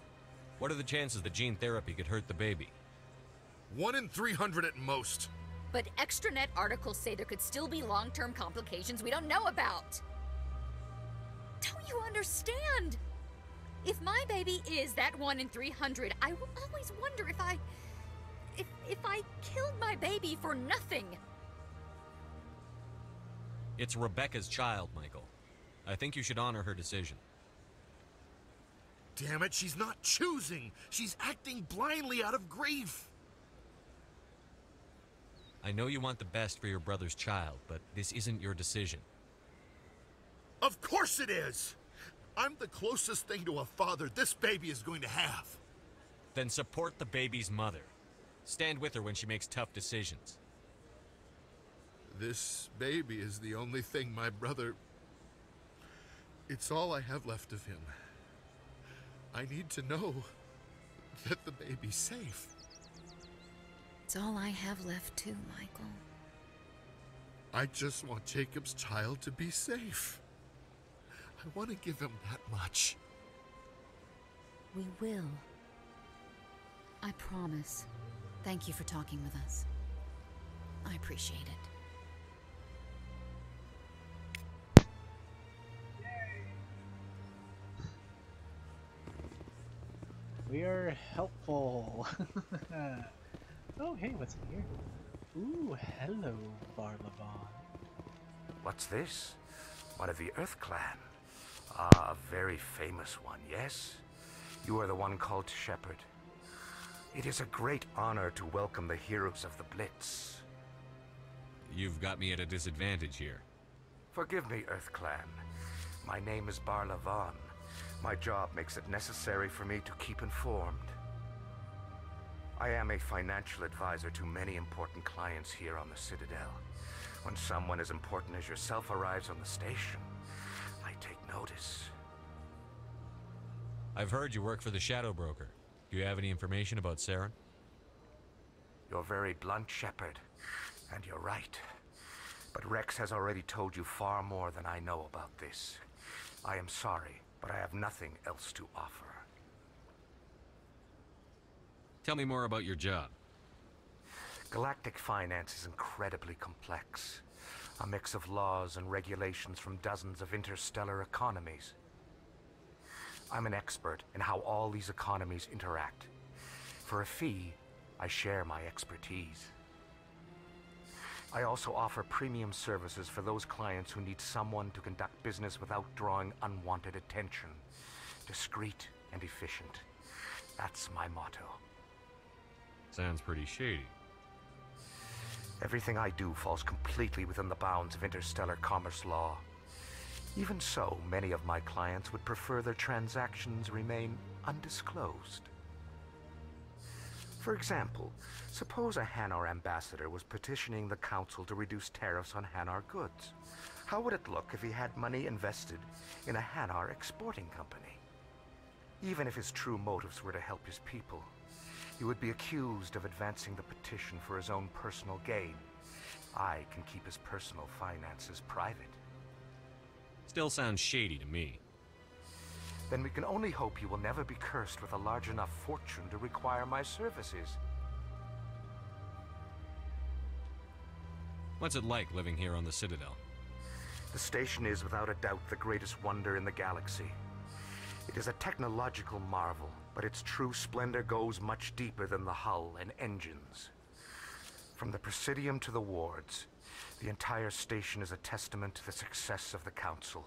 What are the chances that gene therapy could hurt the baby? 1 in 300 at most. But extranet articles say there could still be long-term complications we don't know about. Don't you understand? If my baby is that 1 in 300, I will always wonder if I killed my baby for nothing. It's Rebecca's child, Michael. I think you should honor her decision. Damn it, she's not choosing. She's acting blindly out of grief. I know you want the best for your brother's child, but this isn't your decision. Of course it is! I'm the closest thing to a father this baby is going to have. Then support the baby's mother. Stand with her when she makes tough decisions. This baby is the only thing my brother... It's all I have left of him. I need to know that the baby's safe. It's all I have left too, Michael. I just want Jacob's child to be safe. I want to give him that much. We will. I promise. Thank you for talking with us. I appreciate it. We are helpful. Oh, hey, what's in here? Ooh, hello, Barlavan. What's this? One of the Earth Clan. Ah, a very famous one, yes? You are the one called Shepard. It is a great honor to welcome the heroes of the Blitz. You've got me at a disadvantage here. Forgive me, Earth Clan. My name is Barlavan. My job makes it necessary for me to keep informed. I am a financial advisor to many important clients here on the Citadel. When someone as important as yourself arrives on the station, I take notice. I've heard you work for the Shadow Broker. Do you have any information about Saren? You're very blunt, Shepard, and you're right. But Rex has already told you far more than I know about this. I am sorry, but I have nothing else to offer. Tell me more about your job. Galactic finance is incredibly complex. A mix of laws and regulations from dozens of interstellar economies. I'm an expert in how all these economies interact. For a fee, I share my expertise. I also offer premium services for those clients who need someone to conduct business without drawing unwanted attention. Discreet and efficient. That's my motto. Sounds pretty shady. Everything I do falls completely within the bounds of interstellar commerce law. Even so, many of my clients would prefer their transactions remain undisclosed. For example, suppose a Hanar ambassador was petitioning the Council to reduce tariffs on Hanar goods. How would it look if he had money invested in a Hanar exporting company? Even if his true motives were to help his people, he would be accused of advancing the petition for his own personal gain. I can keep his personal finances private. Still sounds shady to me. Then we can only hope you will never be cursed with a large enough fortune to require my services. What's it like living here on the Citadel? The station is without a doubt the greatest wonder in the galaxy. It is a technological marvel, but its true splendor goes much deeper than the hull and engines. From the Presidium to the wards, the entire station is a testament to the success of the Council.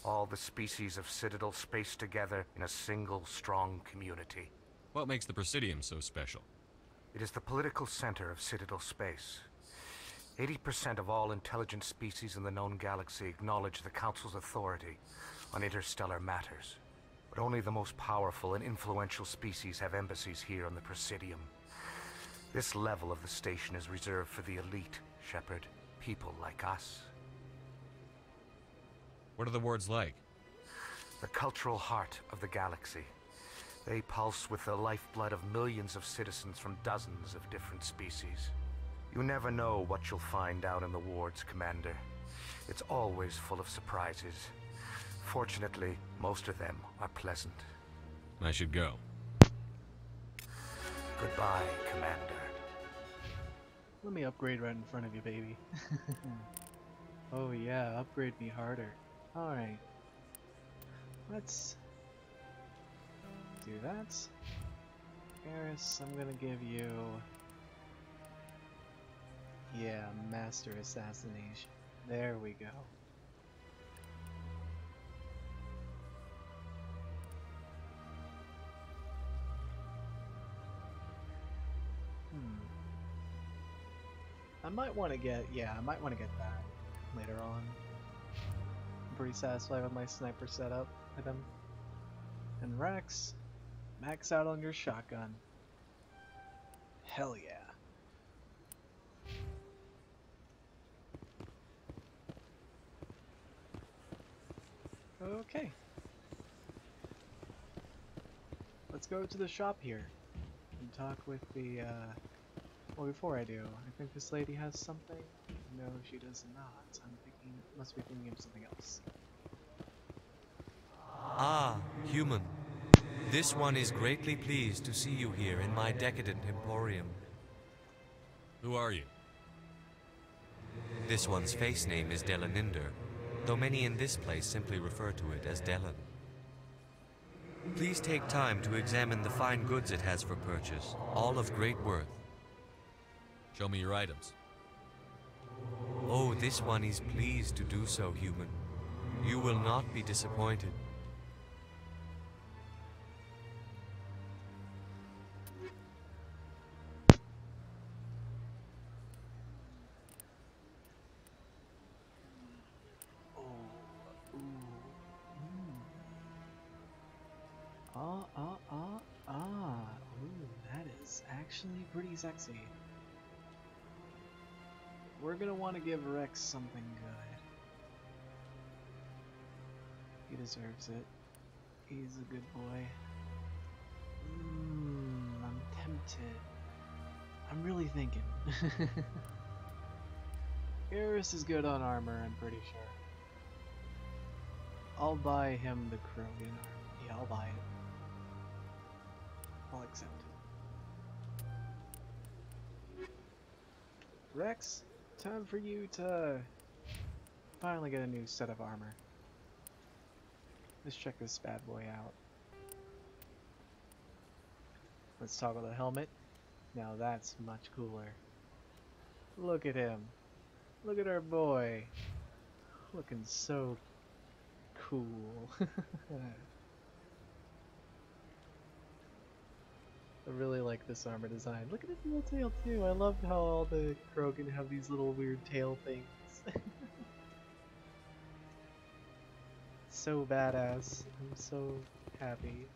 All the species of Citadel spaced together in a single, strong community. What makes the Presidium so special? It is the political center of Citadel space. 80% of all intelligent species in the known galaxy acknowledge the Council's authority on interstellar matters. But only the most powerful and influential species have embassies here on the Presidium. This level of the station is reserved for the elite, Shepard. People like us. What are the wards like? The cultural heart of the galaxy. They pulse with the lifeblood of millions of citizens from dozens of different species. You never know what you'll find out in the wards, Commander. It's always full of surprises. Fortunately, most of them are pleasant. I should go. Goodbye, Commander. Let me upgrade right in front of you, baby. Oh yeah, upgrade me harder. Alright. Let's do that. Eris, I'm gonna give you... yeah, Master Assassination. There we go. I might want to get, I might want to get that later on. I'm pretty satisfied with my sniper setup with him. And Rex, max out on your shotgun. Hell yeah. Okay. Let's go to the shop here and talk with the, well, before I do, I think this lady has something. No, she does not. I'm thinking, must be thinking of something else. Ah, human. This one is greatly pleased to see you here in my decadent emporium. Who are you? This one's face name is Delaninder, though many in this place simply refer to it as Delan. Please take time to examine the fine goods it has for purchase, all of great worth. Show me your items. Oh, this one is pleased to do so, human. You will not be disappointed. Ooh, that is actually pretty sexy. We're gonna want to give Rex something good. He deserves it. He's a good boy. I'm tempted. I'm really thinking. Eris is good on armor, I'm pretty sure. I'll buy him the Krogan armor. Yeah, I'll buy it. I'll accept it. Rex, time for you to finally get a new set of armor. Let's check this bad boy out. Let's toggle the helmet. Now that's much cooler. Look at him. Look at our boy. Looking so cool. I really like this armor design. Look at his little tail too. I love how all the Krogan have these little weird tail things. So badass. I'm so happy.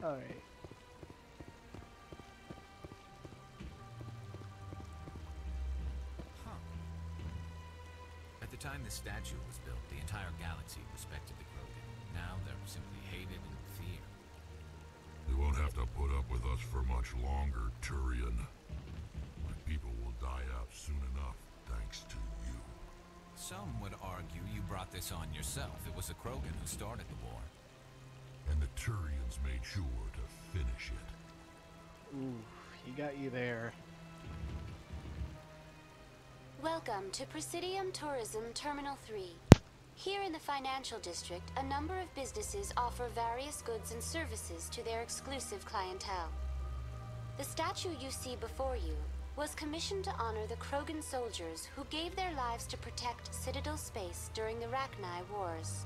Alright. Huh. At the time this statue was built, the entire galaxy respected the Krogan. Now they're simply hated and feared. They won't have to put up with us for much longer, Turian. My people will die out soon enough, thanks to you. Some would argue you brought this on yourself. It was the Krogan who started the war. And the Turians made sure to finish it. Ooh, he got you there. Welcome to Presidium Tourism Terminal 3. Here in the financial district, a number of businesses offer various goods and services to their exclusive clientele. The statue you see before you was commissioned to honor the Krogan soldiers who gave their lives to protect Citadel space during the Rachni Wars.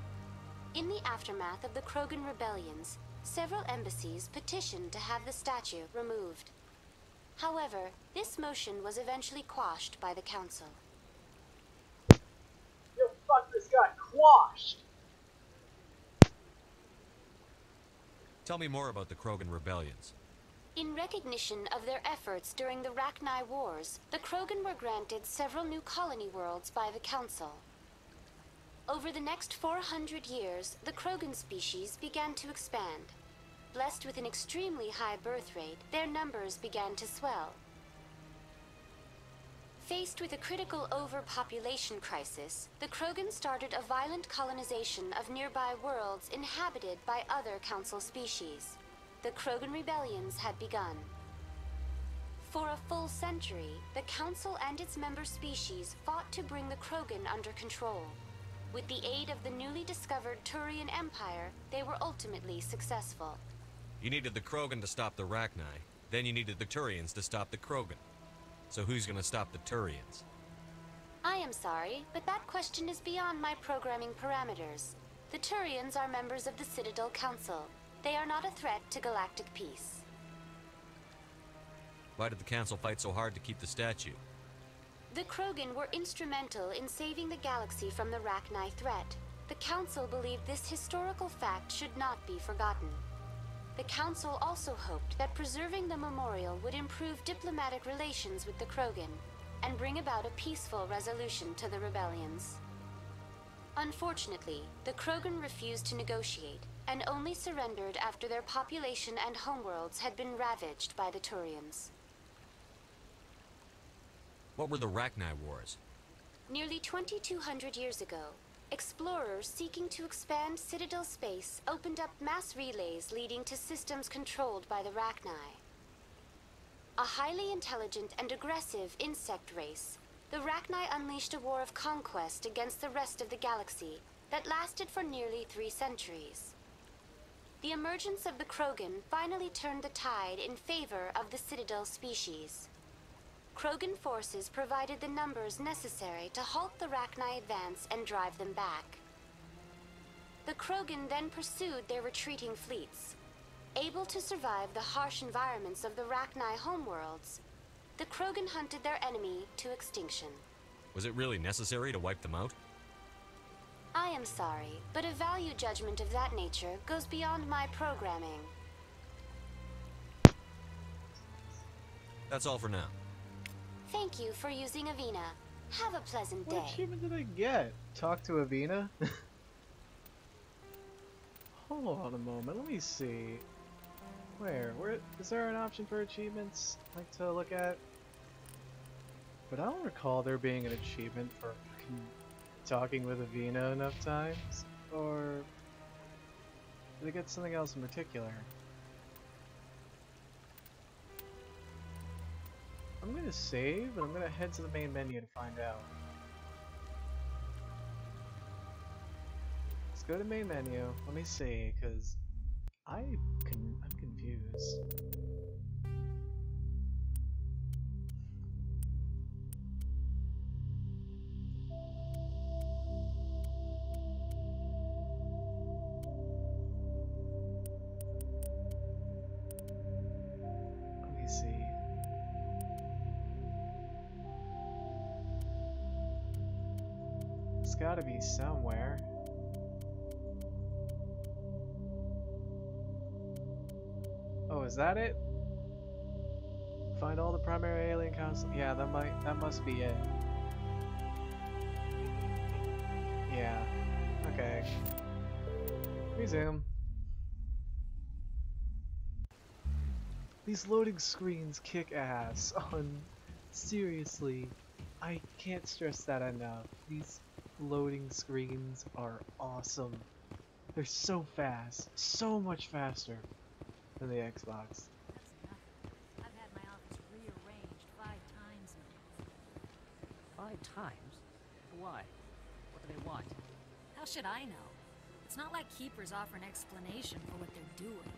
In the aftermath of the Krogan rebellions, several embassies petitioned to have the statue removed. However, this motion was eventually quashed by the Council. Yo, fuck, this got quashed! Tell me more about the Krogan rebellions. In recognition of their efforts during the Rachni Wars, the Krogan were granted several new colony worlds by the Council. Over the next 400 years, the Krogan species began to expand. Blessed with an extremely high birth rate, their numbers began to swell. Faced with a critical overpopulation crisis, the Krogan started a violent colonization of nearby worlds inhabited by other Council species. The Krogan rebellions had begun. For a full century, the Council and its member species fought to bring the Krogan under control. With the aid of the newly discovered Turian Empire, they were ultimately successful. You needed the Krogan to stop the Rachni, then you needed the Turians to stop the Krogan. So who's gonna stop the Turians? I am sorry, but that question is beyond my programming parameters. The Turians are members of the Citadel Council. They are not a threat to galactic peace. Why did the Council fight so hard to keep the statue? The Krogan were instrumental in saving the galaxy from the Rachni threat. The Council believed this historical fact should not be forgotten. The Council also hoped that preserving the memorial would improve diplomatic relations with the Krogan and bring about a peaceful resolution to the rebellions. Unfortunately, the Krogan refused to negotiate and only surrendered after their population and homeworlds had been ravaged by the Turians. What were the Rachni Wars? Nearly 2,200 years ago, explorers seeking to expand Citadel space opened up mass relays leading to systems controlled by the Rachni. A highly intelligent and aggressive insect race, the Rachni unleashed a war of conquest against the rest of the galaxy that lasted for nearly 3 centuries. The emergence of the Krogan finally turned the tide in favor of the Citadel species. Krogan forces provided the numbers necessary to halt the Rachni advance and drive them back. The Krogan then pursued their retreating fleets. Able to survive the harsh environments of the Rachni homeworlds, the Krogan hunted their enemy to extinction. Was it really necessary to wipe them out? I am sorry, but a value judgment of that nature goes beyond my programming. That's all for now. Thank you for using Avina. Have a pleasant day. What achievement did I get? Talk to Avina? Hold on a moment, let me see. Where is there an option for achievements like to look at? But I don't recall there being an achievement for talking with Avina enough times, or did I get something else in particular? I'm gonna save, and I'm gonna head to the main menu to find out. Let's go to main menu. Let me see, because I'm confused. It's gotta be somewhere. Oh, is that it? Find all the primary alien constants. Yeah, that must be it. Yeah. Okay. Resume. These loading screens kick ass on... Seriously, I can't stress that enough. These loading screens are awesome. They're so fast, so much faster than the Xbox. That's nothing. I've had my office rearranged 5 times now. 5 times? Why? What do they want? How should I know? It's not like Keepers offer an explanation for what they're doing.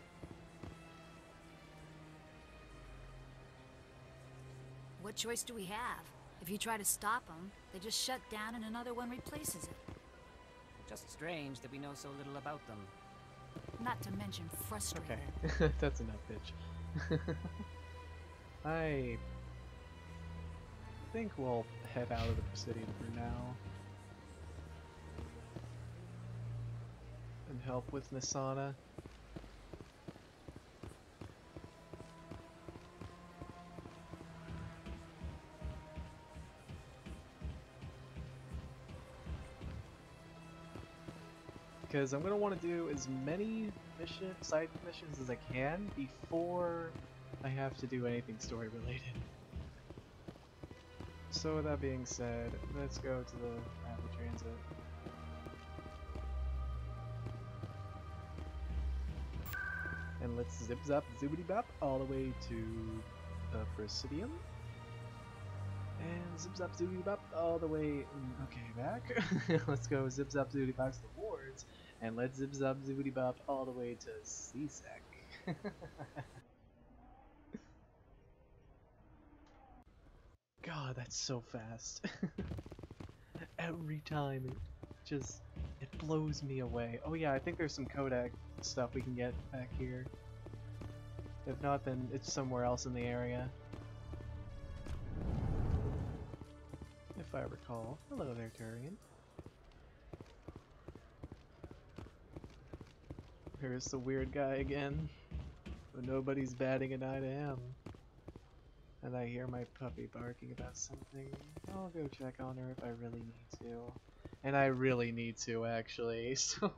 What choice do we have? If you try to stop them, they just shut down and another one replaces it. Just strange that we know so little about them. Not to mention frustrating. Okay, that's enough, bitch. I think we'll head out of the Presidium for now. And help with Nisana. Because I'm going to want to do as many side missions as I can before I have to do anything story related. So with that being said, let's go to the rapid transit. And let's zip zap zoobity bop all the way to the Presidium. And zip zap zoobity bop all the way, okay, back. Let's go zip zap zoobity bop to the wards. And let's zip zap zoobity bop all the way to CSEC. God, that's so fast. Every time it blows me away. Oh yeah, I think there's some Kodak stuff we can get back here. If not, then it's somewhere else in the area. If I recall. Hello there, Turian. Here's the weird guy again. But nobody's batting an eye to him. And I hear my puppy barking about something. I'll go check on her if I really need to. And I really need to, actually. So,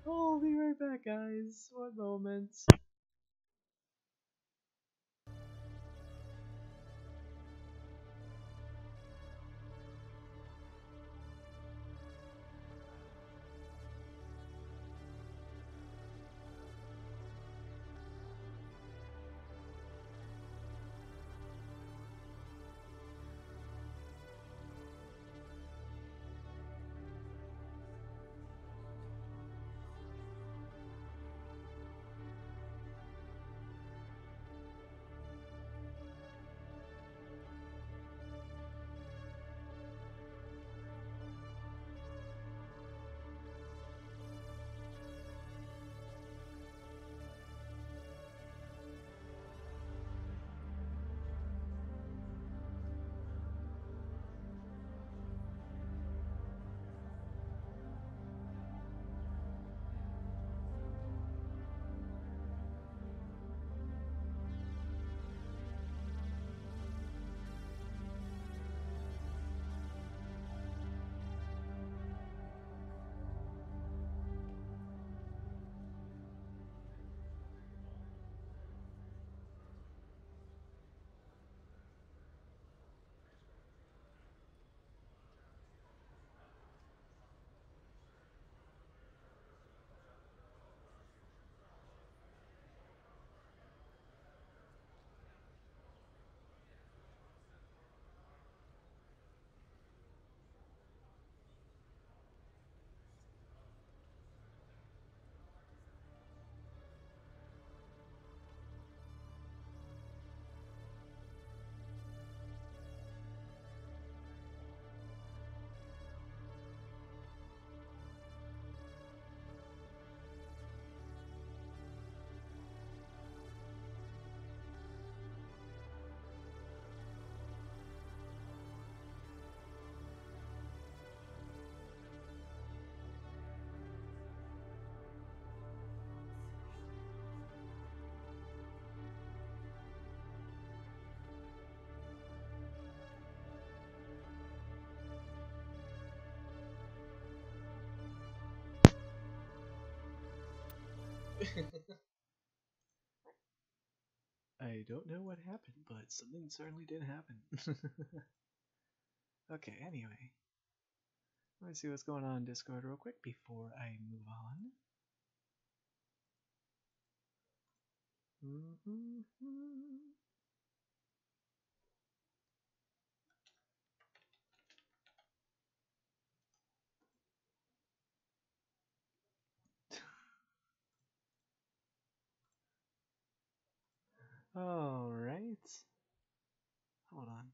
I'll be right back, guys. One moment. I don't know what happened, but something certainly did happen. Okay, anyway. Let me see what's going on in Discord real quick before I move on. Alright. Hold on.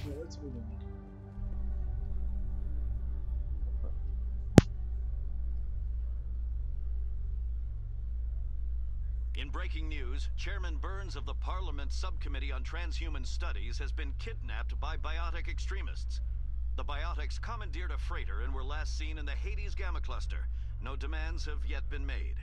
Yeah, let's move on. In breaking news, Chairman Burns of the Parliament Subcommittee on Transhuman Studies has been kidnapped by biotic extremists. The biotics commandeered a freighter and were last seen in the Hades Gamma Cluster. No demands have yet been made.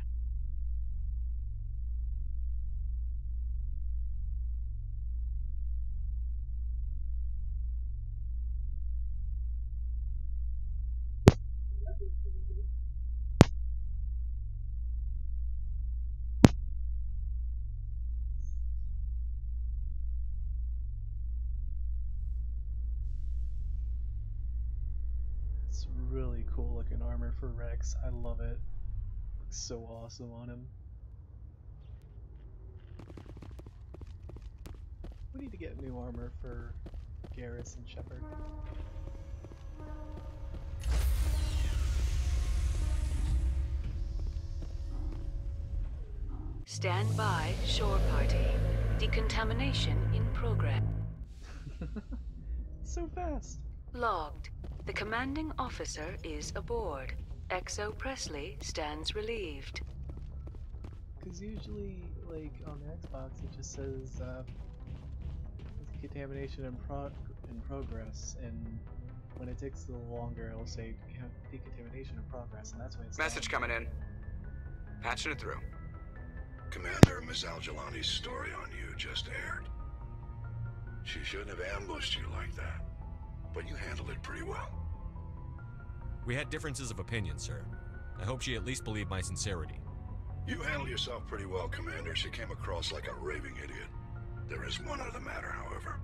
It's really cool looking armor for Rex. I love it. Looks so awesome on him. We need to get new armor for Garrus and Shepard. Stand by, shore party. Decontamination in progress. So fast! Logged. The commanding officer is aboard. XO Presley stands relieved. Because usually, like, on the Xbox, it just says, contamination in progress, and when it takes a little longer, it'll say decontamination in progress, and that's when it's Message coming in. Patching it through. Commander, Ms. Al-Jalani's story on you just aired. She shouldn't have ambushed you like that, but you handled it pretty well. We had differences of opinion, sir. I hope she at least believed my sincerity. You handled yourself pretty well, Commander. She came across like a raving idiot. There is one other matter, however.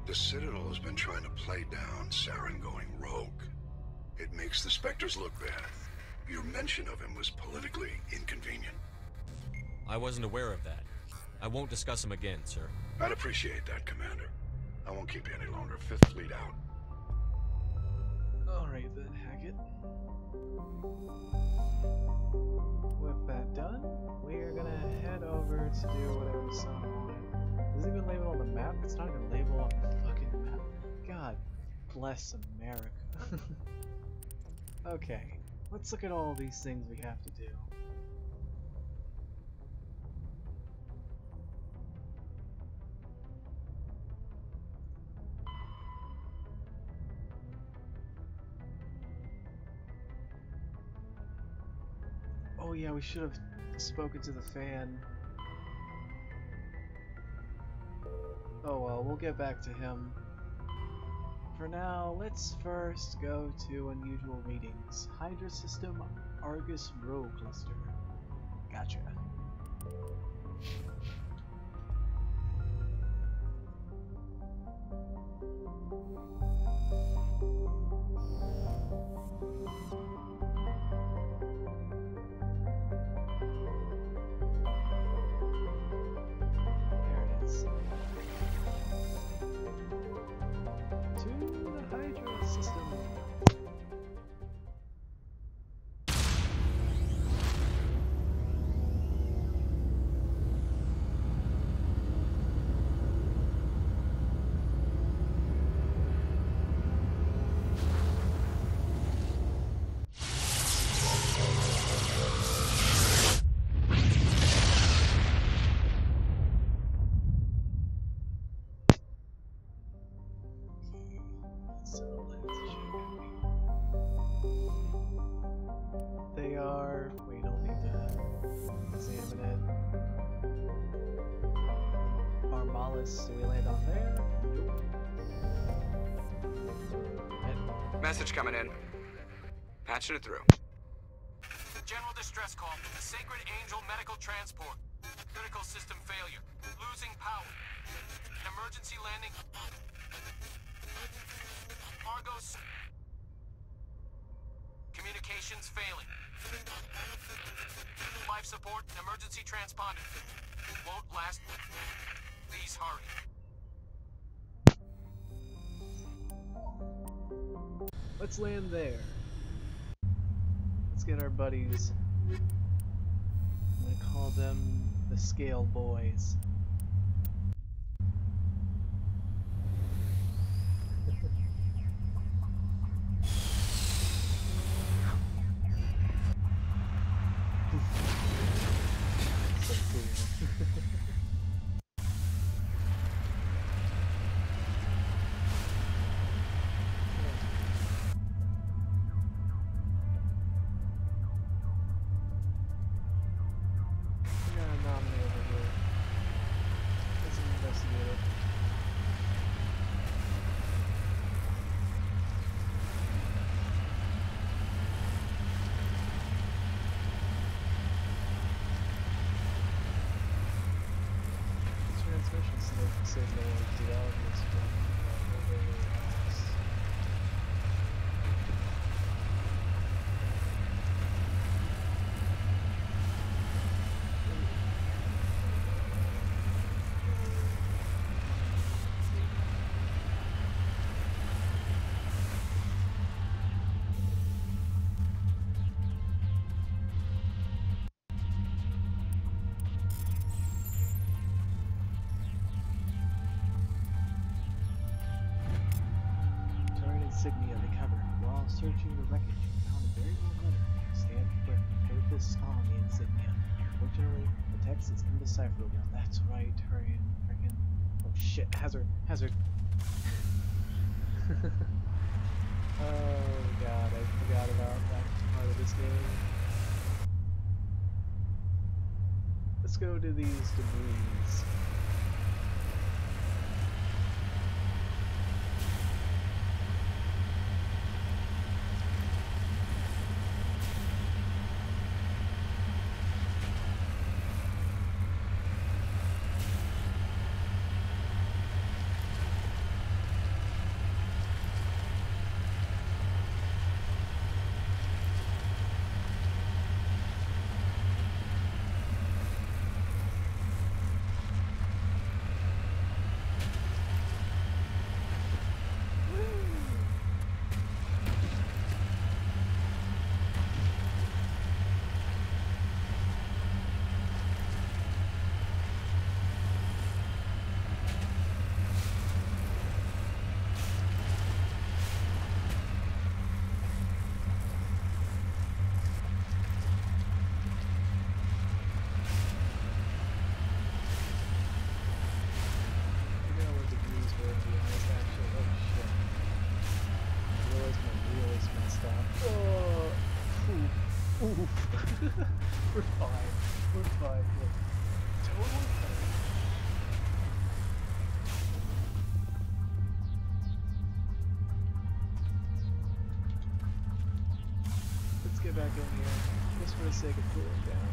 The Citadel has been trying to play down Saren going rogue. It makes the Spectres look bad. Your mention of him was politically inconvenient. I wasn't aware of that. I won't discuss him again, sir. I'd appreciate that, Commander. I won't keep you any longer. Fifth Fleet out. Alright then, Hackett. With that done, we are gonna head over to do whatever we saw on it. Does it even label on the map? It's not even label on the fucking map. God bless America. Okay, let's look at all these things we have to do. Oh yeah, we should have spoken to the fan. Oh well, we'll get back to him. For now, let's first go to unusual readings. Hydra System Argus Row Cluster. Gotcha. There it is. To the Hydra System. So let's check. They are. We don't need to examine it. Armalis, do we land on there? Nope. Message coming in. Patching it through. General distress call. Sacred Angel medical transport. Critical system failure. Losing power. Emergency landing. Argos. Communications failing. Life support and emergency transponder. Won't last. Please hurry. Let's land there. Let's get our buddies. I'm gonna call them the Scale Boys. So cool. We got a nominee over here. Let's investigate it. Transmission signal is developed from overlays. Insignia recovered. While searching the wreckage, we found a very old letter stamped with Purpose Colony insignia. Unfortunately, the text is indecipherable. That's right, hurry and freaking. Oh shit, hazard. Oh god, I forgot about that part of this game. Let's go to these debris. We're fine. We're fine. We're totally fine. Let's get back in here, just for the sake of cooling down.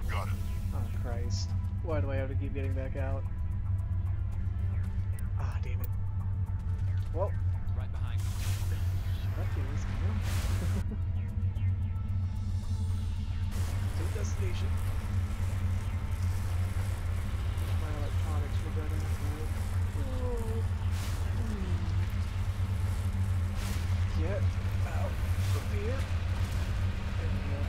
Got it. Oh Christ. Why do I have to keep getting back out? Ah, damn it. Well. Right behind you. Shut up, Gaze, come on. To the destination. My electronics were better. Oh. Get out of here. There we go.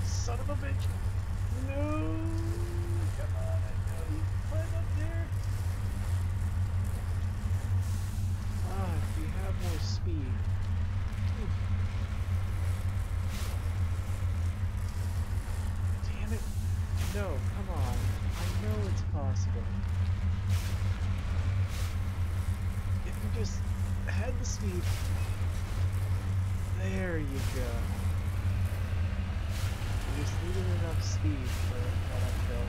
Son of a bitch! No! Come on, I know you can climb up there. Ah, if we have more speed. Damn it! No, come on. I know it's possible. If you just had the speed. There you go. We just needed enough speed for that kill.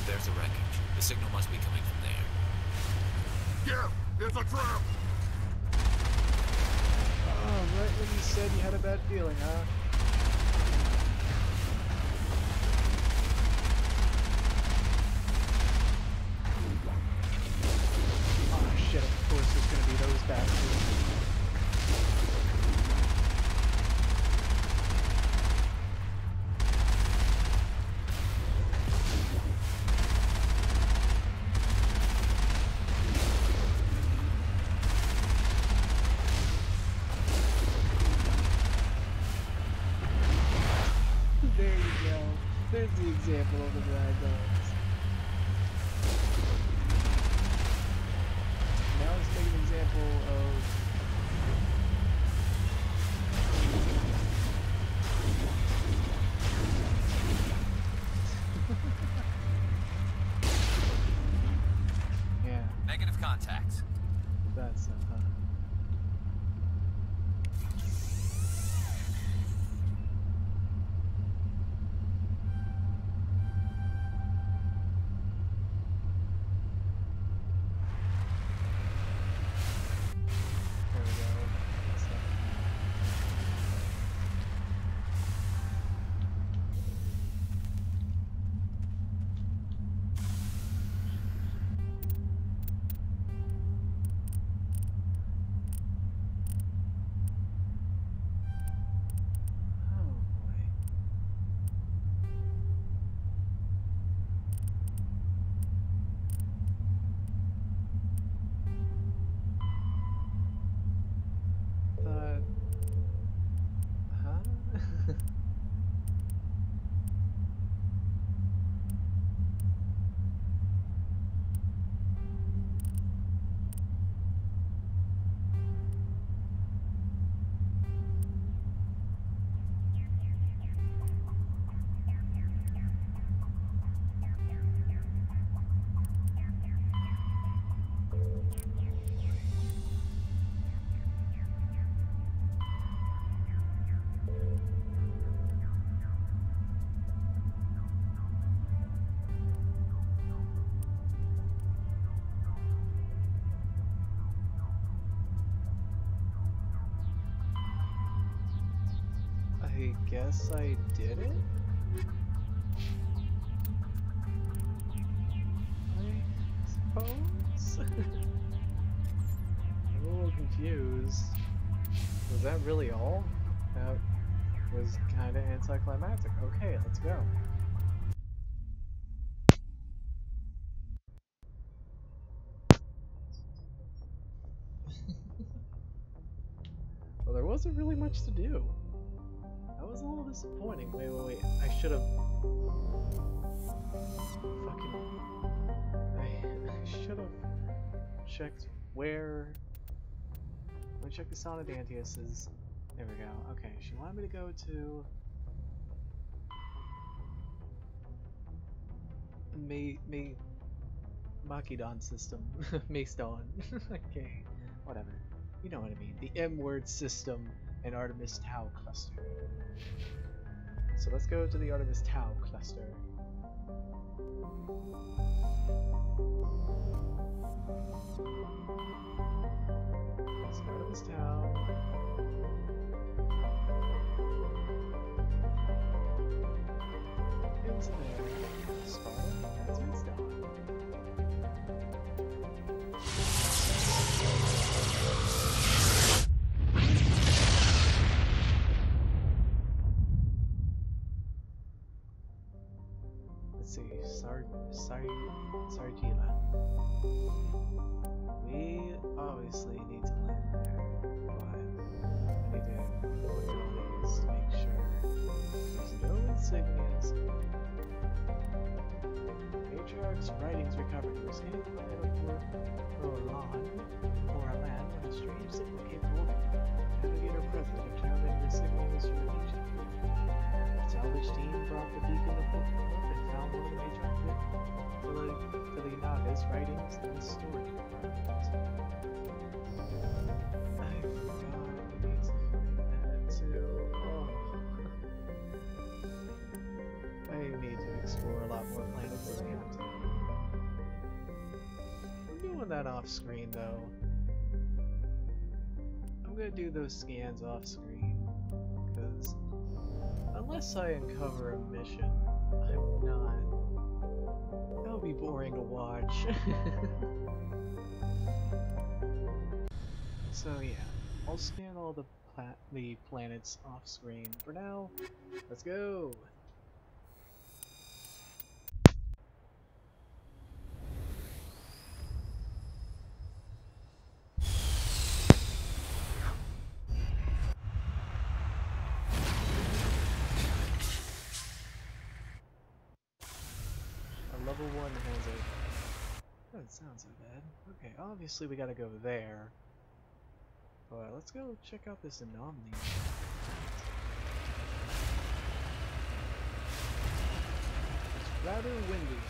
There's the wreckage. The signal must be coming from there. Yeah, it's a trap! Oh, right when you said you had a bad feeling, huh? Oh shit, of course there's gonna be those bastards. There you go. There's the example of the ragdolls. Now let's take an example of... yeah. Negative contacts. That's I guess I did it? I suppose? I'm a little confused. Was that really all? That was kinda anticlimactic. Okay, let's go. Well, there wasn't really much to do. That was a little disappointing. Wait. I should have... I should have checked where... Let me check the Son of Dantius's... There we go. Okay, she wanted me to go to... Makidon system. Macedon. Okay, whatever. You know what I mean. The M-word system and Artemis Tau cluster. So let's go to the Artemis Tau cluster. Let's go to Artemis Tau. Into there. Sparta. That's what's done. Let's see, Sargila. We obviously need to land there, but I need to look at these to make sure there's no insignias. Matriarch's writings recovered. We're scanning the planet for a land when a strange signal came forward. Navigator present determined the insignias from the ancient period. The salvage team brought the beacon of book and found one of the Matriarch Nagas writings in the storage compartment. I forgot we need to find that too. Oh. I need to explore a lot more planets than I have to. I'm doing that off screen though. I'm gonna do those scans off screen, because unless I uncover a mission, I'm not. That'll be boring to watch. So yeah, I'll scan all the planets off screen. For now, let's go! Level 1 has a... Doesn't sound so bad. Okay, obviously we gotta go there. But let's go check out this anomaly. It's rather windy.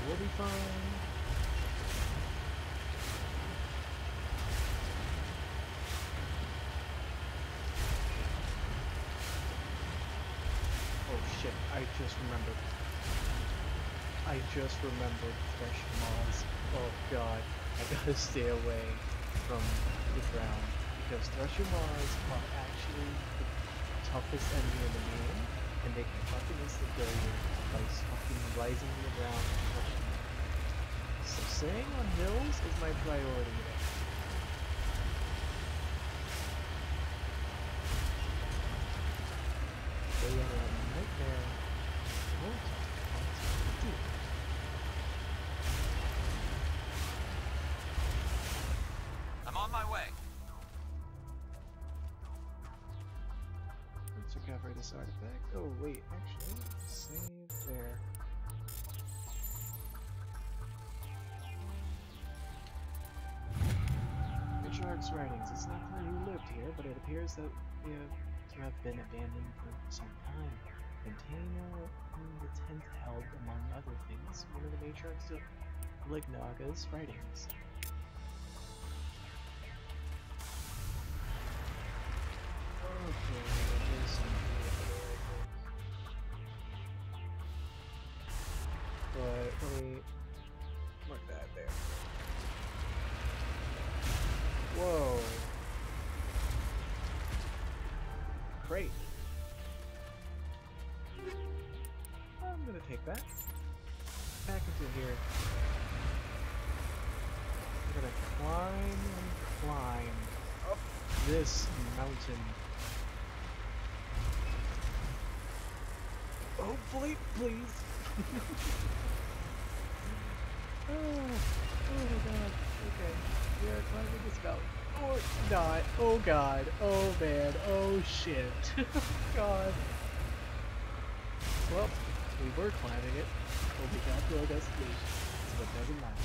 We'll be fine. I just remembered fresh moths. Oh god, I gotta stay away from the ground because thresher moths are actually the toughest enemy in the game, and they can fucking insta-kill you by fucking rising to the ground and crushing you. So staying on hills is my priority there. They are a nightmare. I'm on my way. Let's recover this artifact. Oh wait, actually, save there. Matriarch's writings. It's not clear who lived here, but it appears that we have been abandoned for some time. Container in the tent held, among other things, one of the Matriarch's Lignaga's writings. Okay, there's some but let me mark that there. crate. I'm gonna take that. Back into here. I'm gonna climb and climb up this mountain. Hopefully, please. Oh my god. Okay. We are climbing this mountain. Or not. Oh god. Oh man. Oh shit. God. Well, we were climbing it, but we got to our destination, so it doesn't matter.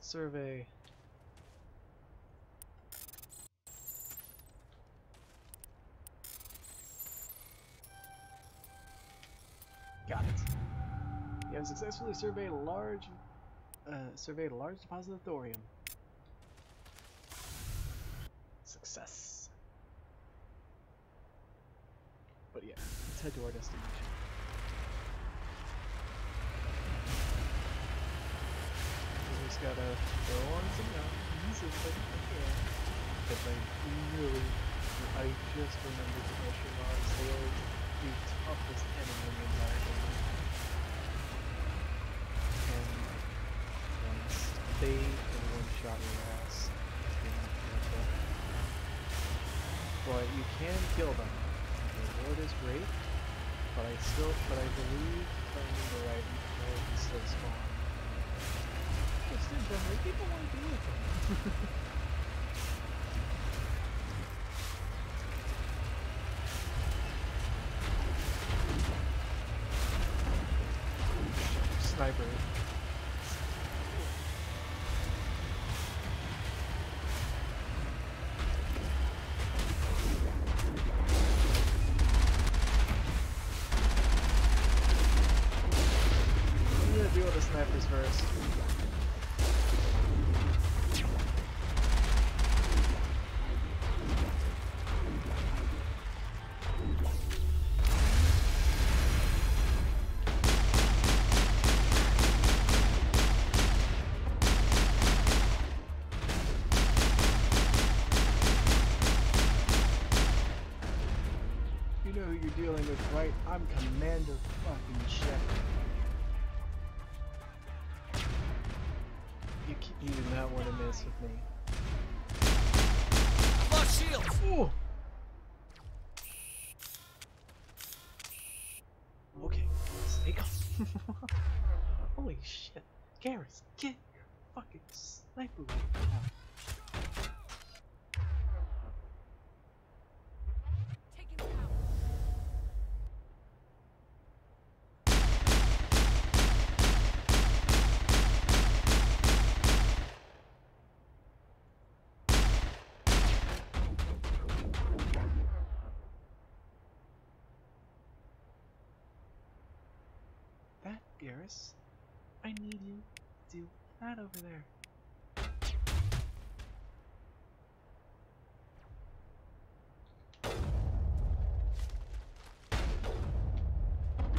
Survey. Got it. You have successfully surveyed a large deposit of thorium. Success. But yeah, let's head to our destination. We just gotta go on some mountains and then because I just remembered the Echelons. They are the toughest enemy in the entire game. And once they can one-shot your ass, just being careful. But you can kill them. The reward is great, but I believe if I remember right, they can still spawn. Just in general, people want to deal with them. Sniper. I'm gonna deal with the snipers first. You know who you're dealing with, right? I'm Commander fucking Shepard. You do not want to mess with me. I've lost shields! Ooh. Okay, stay calm. Holy shit. Garrus, get your fucking sniper rifle out. Garrus, I need you to do that over there.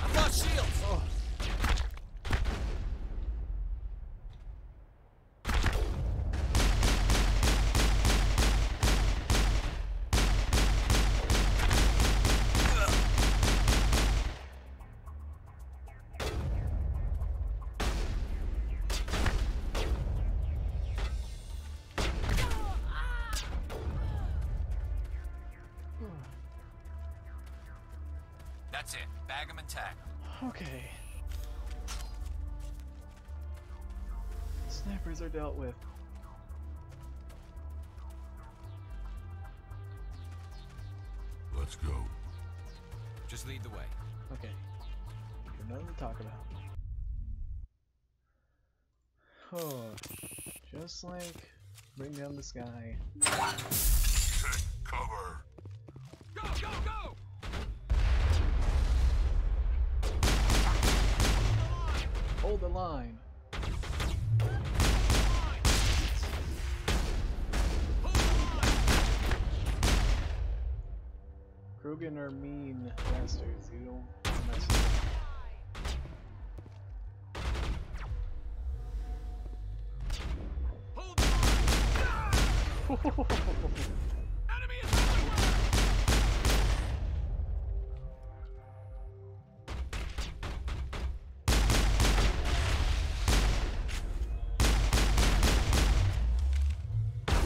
I've lost shields! Oh. That's it. Bag 'em and tag 'em. Okay. Snipers are dealt with. Let's go. Just lead the way. Okay. You've nothing to talk about. Oh, just like bring down the sky. Take cover. Go, go, go! Hold the line. Krogan are mean bastards. You don't mess with them.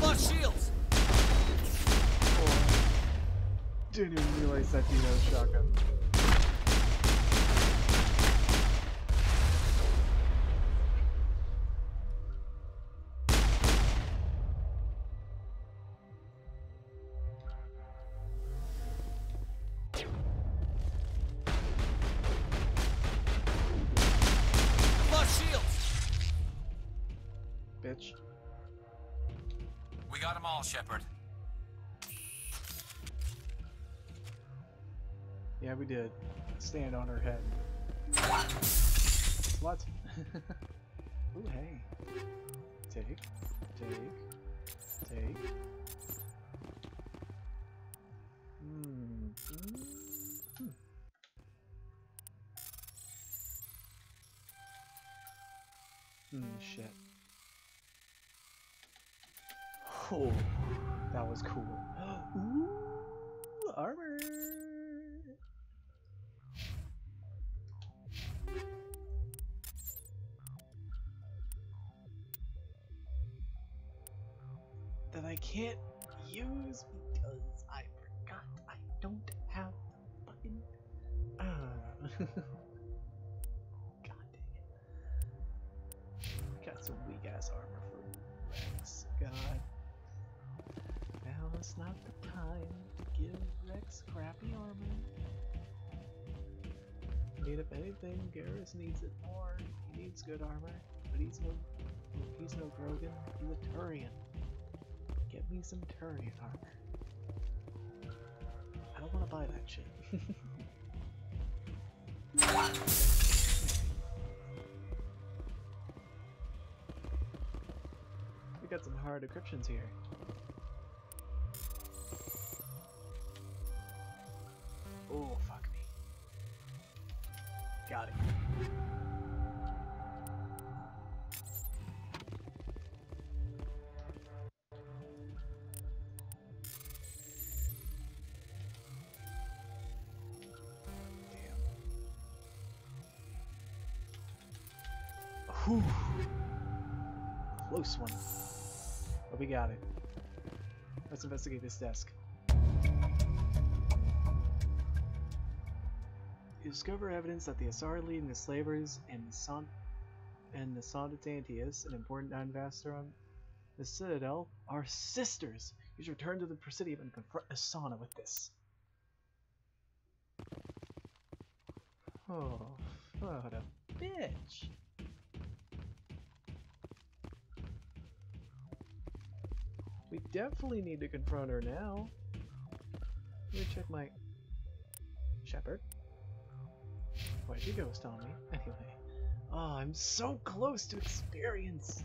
Lost shields! Didn't even realize that Dino's shotgun. Lost shields! Bitch. We got them all, Shepard. Yeah, we did. Stand on her head. What? Ooh, hey. Take. Shit. Oh, that was cool. Ooh, armor. That I can't use because I forgot I don't have the fucking. God dang it. Got some weak ass armor for Rex. God. Now it's not the time to give Rex crappy armor. I mean, if anything, Garrus needs it more. He needs good armor, but he's no Krogan. He's a Turian. Get me some Turian armor. I don't want to buy that shit. We got some hard decryptions here. Oh, fuck me. Got it. Whew. Close one. But we got it. Let's investigate this desk. You discover evidence that the Asari leading the slavers and the Sondatantius, an important ambassador on the Citadel, are sisters. You should return to the Presidium and confront Asana with this. Oh, what a bitch. We definitely need to confront her now. Let me check my... Shepard? Why'd you ghost on me? Anyway. Oh, I'm so close to experience!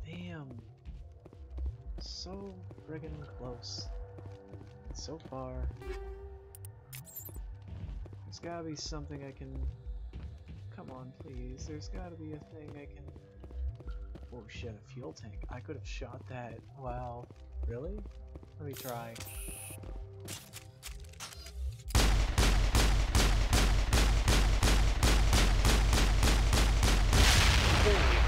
Damn. So friggin' close. So far. There's gotta be something I can... Come on, please. There's gotta be a thing I can... Oh shit, a fuel tank. I could have shot that. Wow. Really? Let me try. Holy shit.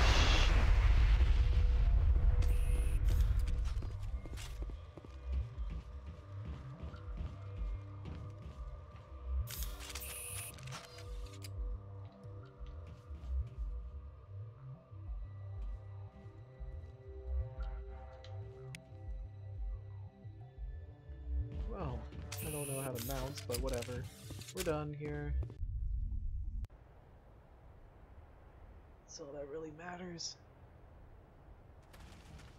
Well, I don't know how to mount, but whatever. We're done here. That's all that really matters.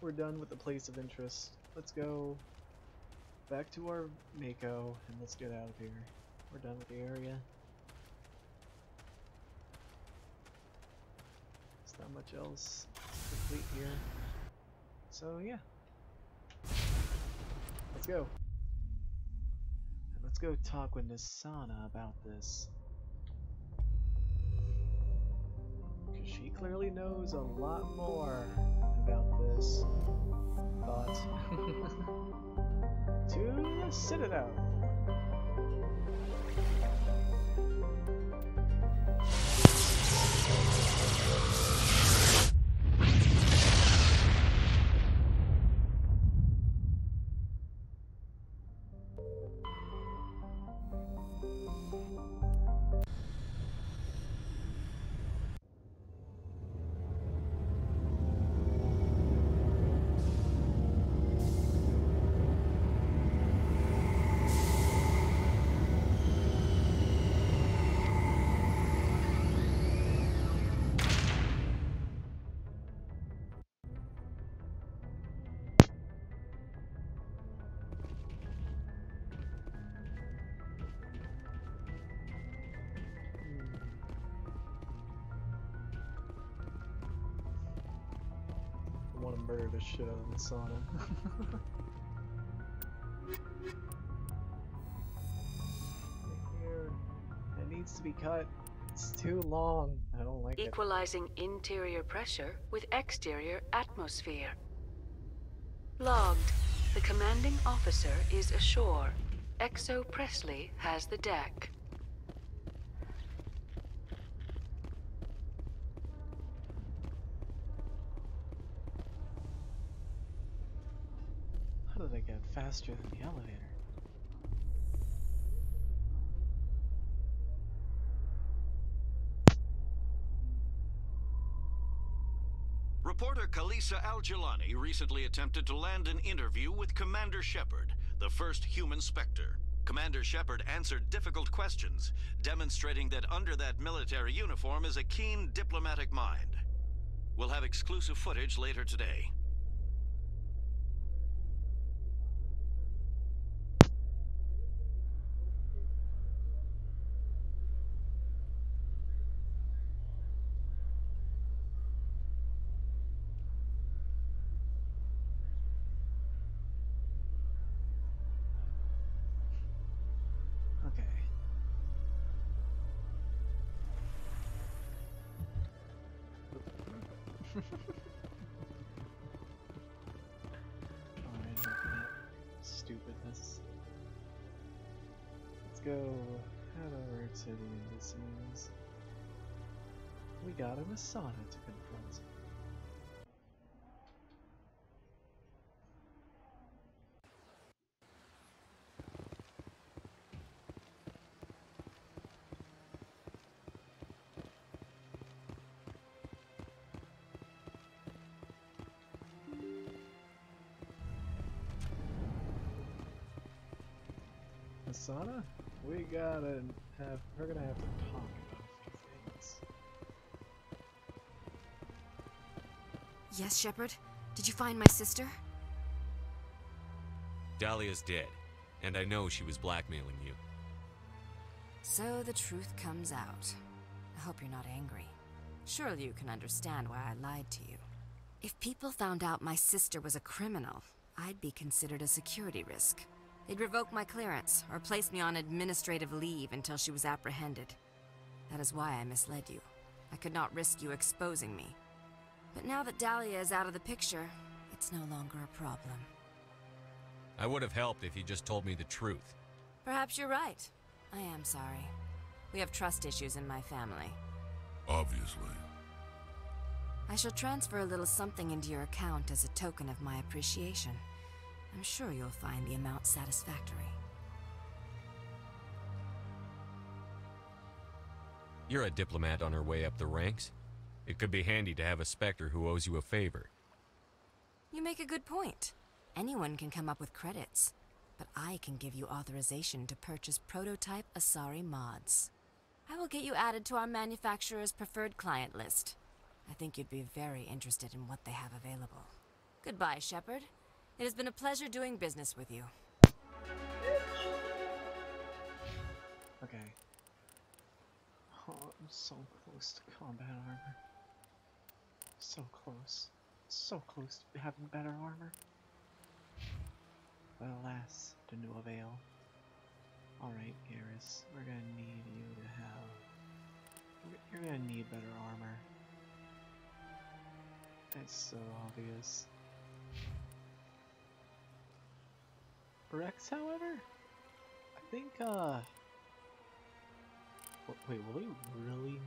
We're done with the place of interest. Let's go back to our Mako and let's get out of here. We're done with the area. There's not much else to complete here. So yeah. Let's go. And let's go talk with Nisana about this. Cause She clearly knows a lot more about this. But to the Citadel. I want to murder the shit out of Masana. Here. It needs to be cut. It's too long. I don't like it. Equalizing interior pressure with exterior atmosphere. Logged. The commanding officer is ashore. XO Presley has the deck. How did I get faster than the elevator? Reporter Kalisa Al-Jilani recently attempted to land an interview with Commander Shepard, the first human Spectre. Commander Shepard answered difficult questions, demonstrating that under that military uniform is a keen diplomatic mind. We'll have exclusive footage later today. Okay. Alright, enough of that stupidness. Let's go head over to the embassies. We got a Masana to confront. Masana? We're gonna have to talk about a few things. Yes, Shepard? Did you find my sister? Dahlia's dead, and I know she was blackmailing you. So the truth comes out. I hope you're not angry. Surely you can understand why I lied to you. If people found out my sister was a criminal, I'd be considered a security risk. They'd revoke my clearance, or place me on administrative leave until she was apprehended. That is why I misled you. I could not risk you exposing me. But now that Dahlia is out of the picture, it's no longer a problem. I would have helped if you just told me the truth. Perhaps you're right. I am sorry. We have trust issues in my family. Obviously. I shall transfer a little something into your account as a token of my appreciation. I'm sure you'll find the amount satisfactory. You're a diplomat on her way up the ranks. It could be handy to have a Spectre who owes you a favor. You make a good point. Anyone can come up with credits, but I can give you authorization to purchase prototype Asari mods. I will get you added to our manufacturer's preferred client list. I think you'd be very interested in what they have available. Goodbye, Shepard. It has been a pleasure doing business with you. Okay. Oh, I'm so close to combat armor. So close. So close to having better armor. But alas, to no avail. Alright, Garrus, we're gonna need you to have... You're gonna need better armor. It's so obvious. Rex, however, I think, wait, will he really?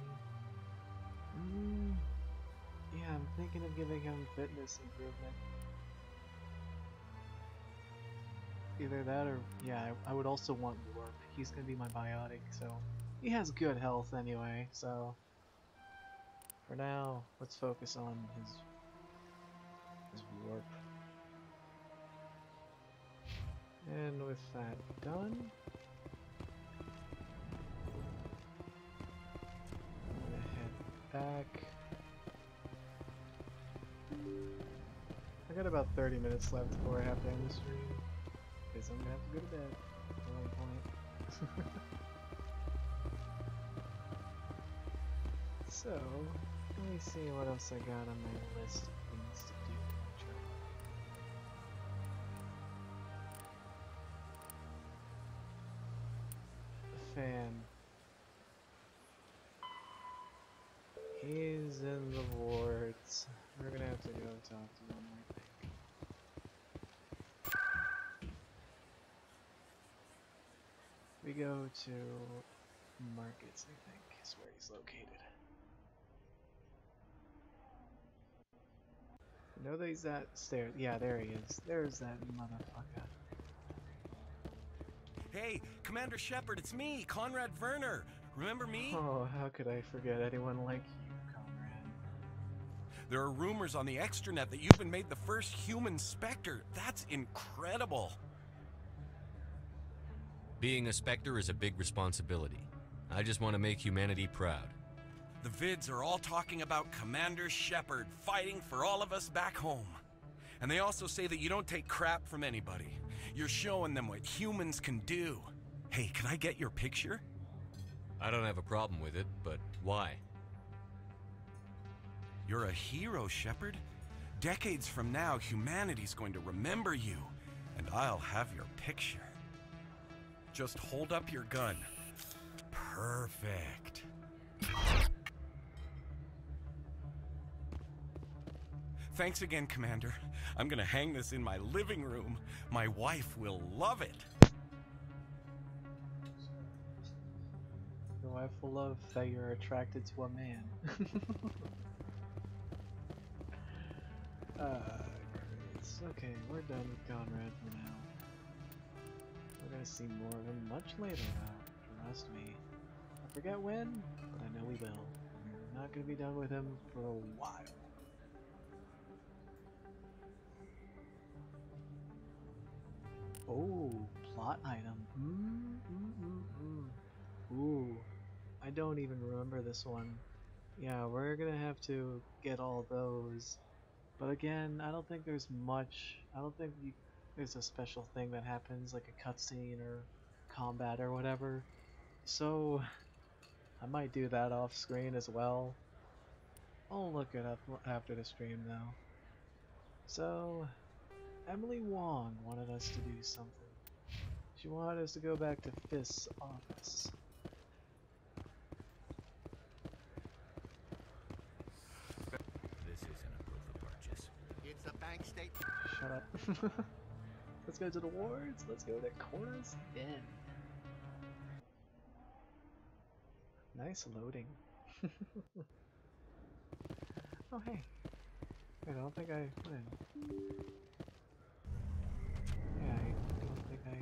Yeah, I'm thinking of giving him fitness improvement. Either that or, yeah, I would also want warp. He's gonna be my biotic, so he has good health anyway, so for now, let's focus on his warp. And with that done, I'm gonna head back. I got about 30 minutes left before I have to end the stream, because I'm gonna have to go to bed at one point. So, let me see what else I got on my list of things to do. The fan. He's in the wards. We're gonna have to go talk to him, I think. We go to Markets, I think, is where he's located. I know that he's at stairs. Yeah, there he is. There's that motherfucker. Hey, Commander Shepard, it's me, Conrad Werner. Remember me? Oh, how could I forget anyone like you, Conrad? There are rumors on the extranet that you've been made the first human Spectre. That's incredible. Being a Spectre is a big responsibility. I just want to make humanity proud. The vids are all talking about Commander Shepard fighting for all of us back home. And they also say that you don't take crap from anybody. You're showing them what humans can do. Hey, can I get your picture? I don't have a problem with it, but why? You're a hero, Shepard. Decades from now, humanity's going to remember you, and I'll have your picture. Just hold up your gun. Perfect. Thanks again, Commander. I'm gonna hang this in my living room. My wife will love it. Your wife will love that you're attracted to a man. Chris. Okay, we're done with Conrad for now. We're gonna see more of him much later though, trust me. I forget when, but I know we will. We're not gonna be done with him for a while. Oh, plot item. Ooh, I don't even remember this one. Yeah, we're gonna have to get all those. But again, I don't think there's much. I don't think there's a special thing that happens, like a cutscene or combat or whatever. So, I might do that off screen as well. I'll look it up after the stream though. So, Emily Wong wanted us to do something. She wanted us to go back to Fist's office. This isn't a proof of purchase. It's a bank statement. Shut up. Let's go to the wards. Let's go to Corna's Den. Nice loading. Oh hey. Wait, I don't think I put in. Yeah, I don't think I.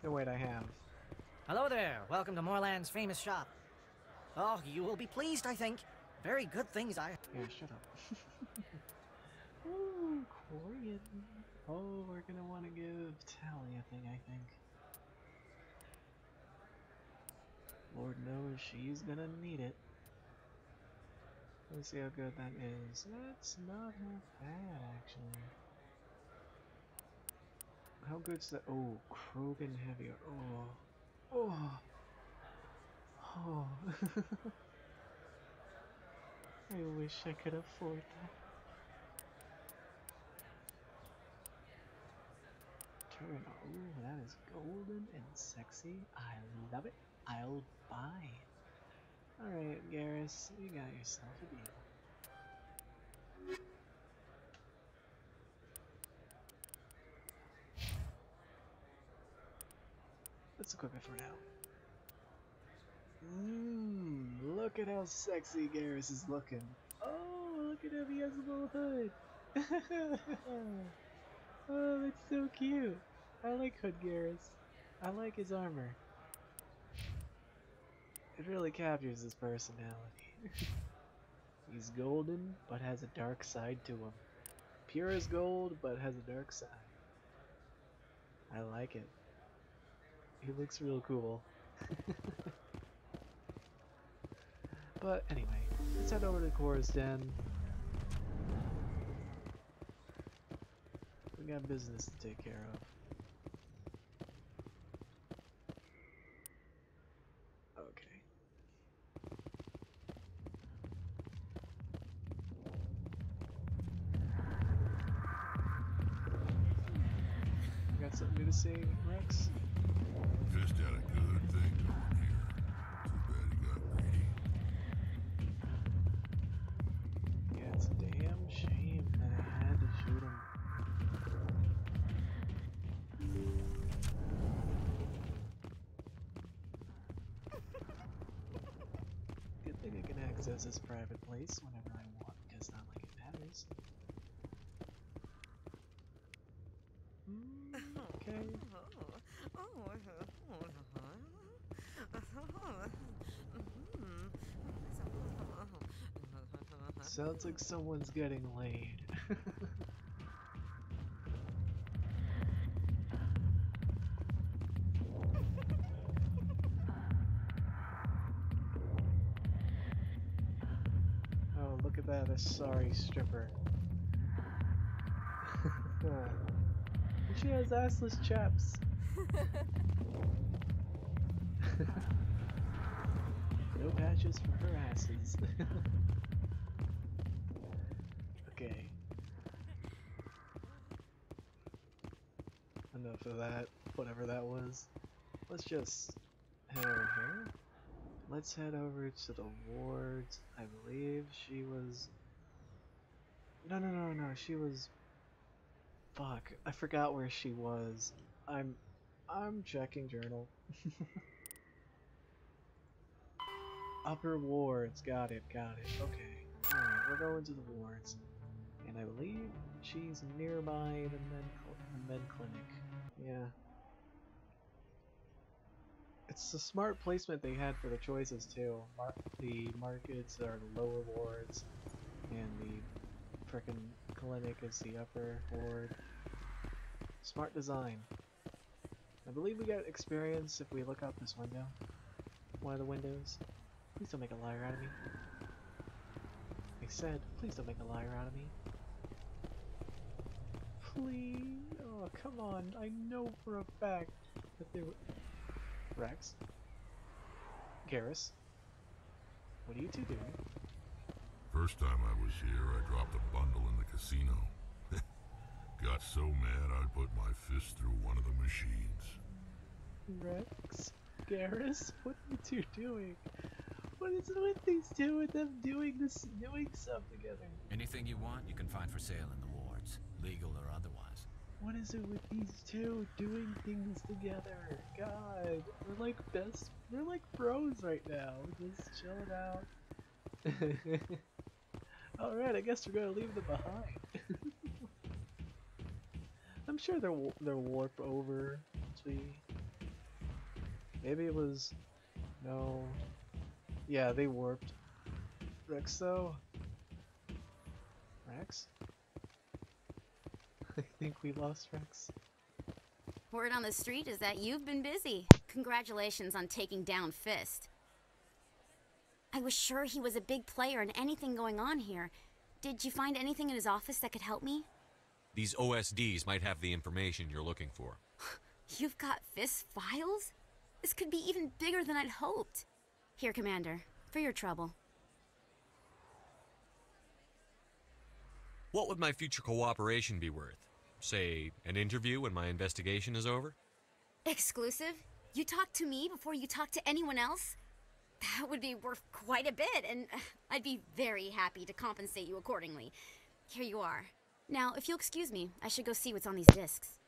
No, wait, I have. Hello there. Welcome to Moorland's famous shop. Oh, you will be pleased, I think. Very good things Yeah, shut up. Ooh, Korean. Oh, we're gonna want to give Tally a thing, I think. Lord knows she's gonna need it. Let's see how good that is. That's not half bad, actually. How good's that? Oh, Krogan heavier. Oh. Oh. Oh. I wish I could afford that. Turn. Oh, that is golden and sexy. I love it. I'll buy it. Alright, Garrus, you got yourself a deal. Let's equip it for now. Look at how sexy Garrus is looking. Oh, look at him, he has a little hood. Oh, that's so cute. I like Hood Garrus. I like his armor. It really captures his personality. He's golden, but has a dark side to him. Pure as gold, but has a dark side. I like it. He looks real cool. But anyway, let's head over to Korra's Den. We got business to take care of. Okay. You got something new to say, Rex? Just had a good thing going here. Too bad he got greedy. Yeah, it's a damn shame that I had to shoot him. Good thing I can access this private place whenever I want, because not like it matters. Okay. Sounds like someone's getting laid. Oh, look at that Asari stripper. And she has assless chaps. No patches for her asses. Okay. Enough of that, whatever that was. Let's just head over here. Let's head over to the wards. I believe she was... No, she was... Fuck, I forgot where she was. I'm checking journal. Upper wards, got it. Okay. Alright, we're going to the wards. And I believe she's nearby the med clinic. Yeah. It's a smart placement they had for the choices too. The markets are the lower wards, and the frickin' clinic is the upper ward. Smart design. I believe we get experience if we look out this window. One of the windows. Please don't make a liar out of me. I said, please don't make a liar out of me. Please? Oh, come on. I know for a fact that they were... Rex? Garrus? What are you two doing? First time I was here, I dropped a bundle in the casino. Got so mad I put my fist through one of the machines. Rex? Garrus? What are you two doing? What is it with these two and them doing stuff together? Anything you want, you can find for sale in the wards, legal or otherwise. What is it with these two doing things together? God, we're like bros right now. Just chilling out. Alright, I guess we're gonna leave them behind. I'm sure they're warp over to... Maybe it was... No... Yeah, they warped. Rex though? Rex? I think we lost Rex. Word on the street is that you've been busy. Congratulations on taking down Fist. I was sure he was a big player in anything going on here. Did you find anything in his office that could help me? These OSDs might have the information you're looking for. You've got Fist's files? This could be even bigger than I'd hoped. Here, Commander, for your trouble. What would my future cooperation be worth? Say, an interview when my investigation is over? Exclusive? You talk to me before you talk to anyone else? That would be worth quite a bit, and I'd be very happy to compensate you accordingly. Here you are. Now, if you'll excuse me, I should go see what's on these discs.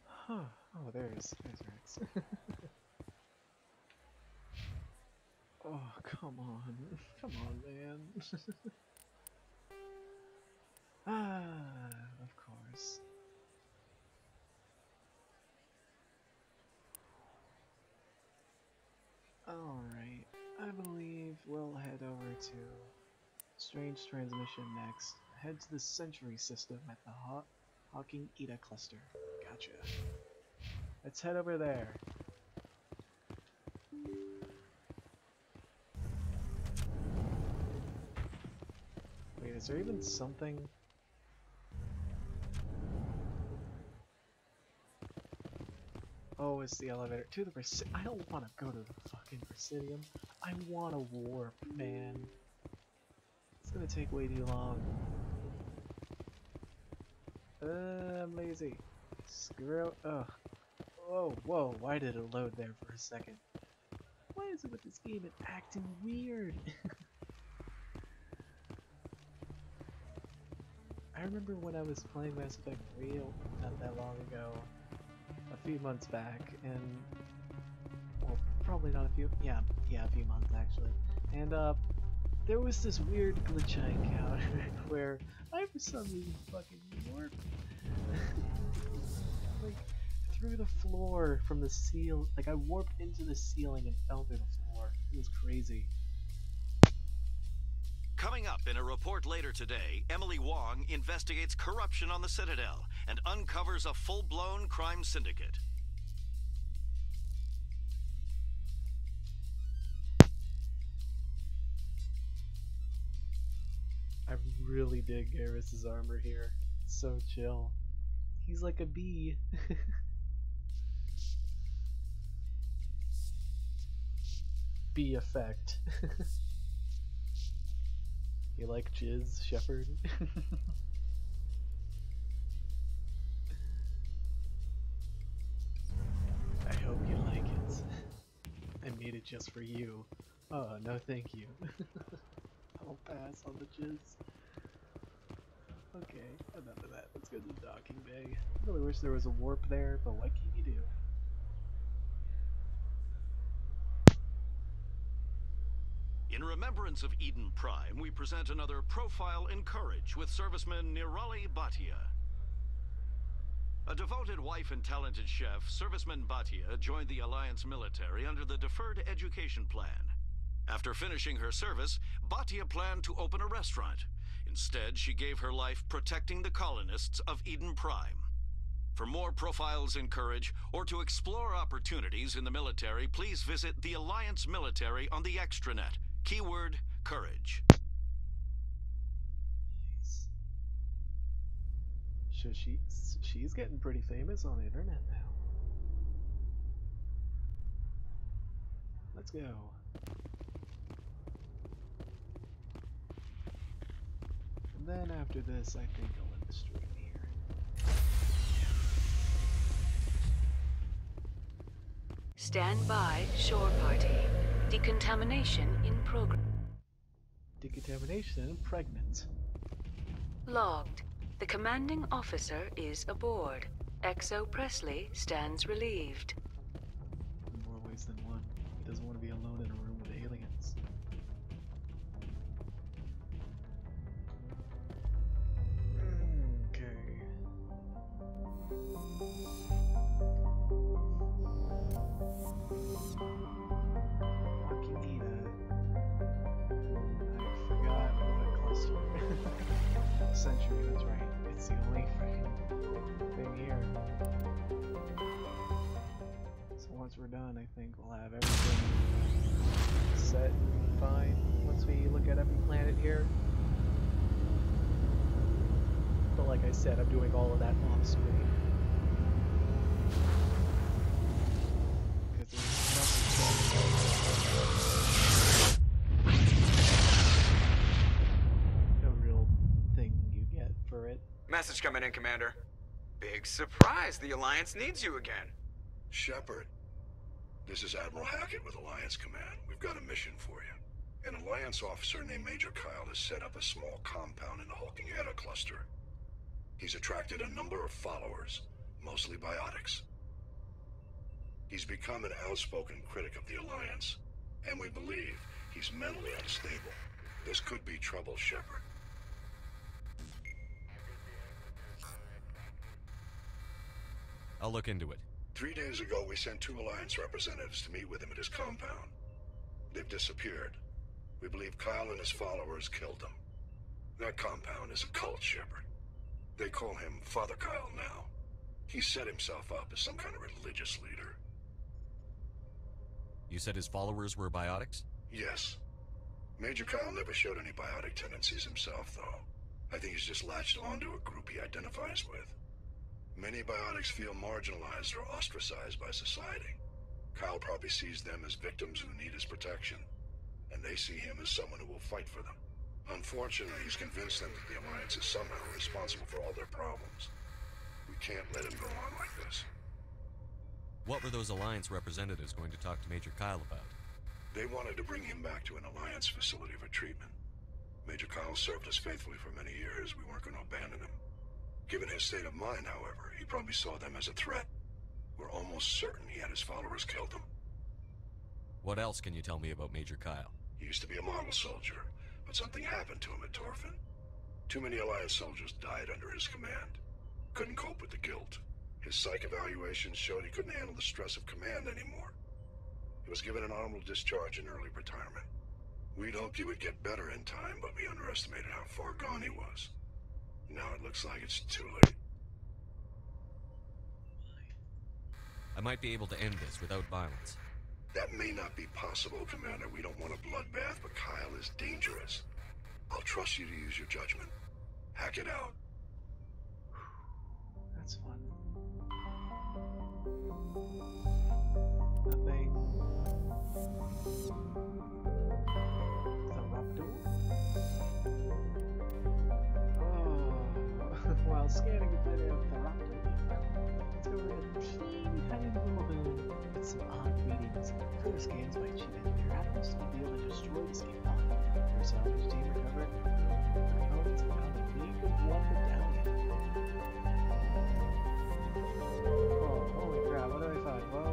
Huh. Oh, there's Rex. Oh, come on. Come on, man. Of course. Alright, I believe we'll head over to Strange Transmission next. Head to the Century System at the Hawking Ida Cluster. Gotcha. Let's head over there. Wait, is there even something? Oh, it's the elevator to the Presidium. I don't want to go to the fucking Presidium. I want to warp, man. It's gonna take way too long. I'm lazy. Screw. Ugh. Whoa, whoa. Why did it load there for a second? What is it with this game? It's acting weird. I remember when I was playing Mass Effect 3 not that long ago. A few months back, and well, probably not a few, yeah, a few months actually, and there was this weird glitch I encountered where I for some reason fucking warped like through the floor from the ceiling. Like I warped into the ceiling and fell through the floor. It was crazy. Coming up in a report later today, Emily Wong investigates corruption on the Citadel and uncovers a full-blown crime syndicate. I really dig Garrus's armor here. It's so chill. He's like a bee. Bee effect. You like jizz, Shepard? I hope you like it. I made it just for you. Oh, no thank you. I'll pass on the jizz. Okay, enough of that. Let's go to the docking bay. I really wish there was a warp there, but what can you do? In remembrance of Eden Prime, we present another profile in courage with serviceman Nirali Bhatia. A devoted wife and talented chef, serviceman Bhatia joined the Alliance military under the Deferred Education Plan. After finishing her service, Bhatia planned to open a restaurant. Instead, she gave her life protecting the colonists of Eden Prime. For more profiles in courage, or to explore opportunities in the military, please visit the Alliance military on the extranet. Keyword, courage. So she's getting pretty famous on the internet now. Let's go. And then after this, I think I'll end the stream here. Stand by, shore party. Decontamination in progress. Decontamination and pregnant. Logged. The commanding officer is aboard. XO Presley stands relieved. In more ways than one. He doesn't want to be alone in a room with aliens. Okay. I forgot what cluster. Century, that's right. It's the only freaking thing here. So once we're done, I think we'll have everything set and fine once we look at every planet here. But like I said, I'm doing all of that off screen. Because there's no real thing you get for it. Message coming in, Commander. Big surprise, the Alliance needs you again. Shepard, this is Admiral Hackett with Alliance Command. We've got a mission for you. An Alliance officer named Major Kyle has set up a small compound in the Hulking Edda cluster. He's attracted a number of followers, mostly biotics. He's become an outspoken critic of the Alliance, and we believe he's mentally unstable. This could be trouble, Shepard. I'll look into it. 3 days ago, we sent 2 Alliance representatives to meet with him at his compound. They've disappeared. We believe Kyle and his followers killed them. That compound is a cult, Shepard. They call him Father Kyle now. He set himself up as some kind of religious leader. You said his followers were biotics? Yes. Major Kyle never showed any biotic tendencies himself, though. I think he's just latched onto a group he identifies with. Many biotics feel marginalized or ostracized by society. Kyle probably sees them as victims who need his protection, and they see him as someone who will fight for them. Unfortunately, he's convinced them that the Alliance is somehow responsible for all their problems. We can't let him go on like this. What were those Alliance representatives going to talk to Major Kyle about? They wanted to bring him back to an Alliance facility for treatment. Major Kyle served us faithfully for many years. We weren't going to abandon him. Given his state of mind, however, he probably saw them as a threat. We're almost certain he had his followers killed him. What else can you tell me about Major Kyle? He used to be a model soldier, but something happened to him at Torfin. Too many Alliance soldiers died under his command. Couldn't cope with the guilt. His psych evaluations showed he couldn't handle the stress of command anymore. He was given an honorable discharge in early retirement. We'd hoped he would get better in time, but we underestimated how far gone he was. Now it looks like it's too late. I might be able to end this without violence. That may not be possible, Commander. We don't want a bloodbath, but Kyle is dangerous. I'll trust you to use your judgment. Hack it out. That's fun. Nothing. Theraptor? Oh, while scanning a bit of Theraptor, let's go over a teeny tiny little moon with some odd readings. Further scans might cheat into their atoms to be able to destroy the escape pod. Your salvage team recovered the components and found a League of One medallion. Oh, holy crap, what do I find? Well,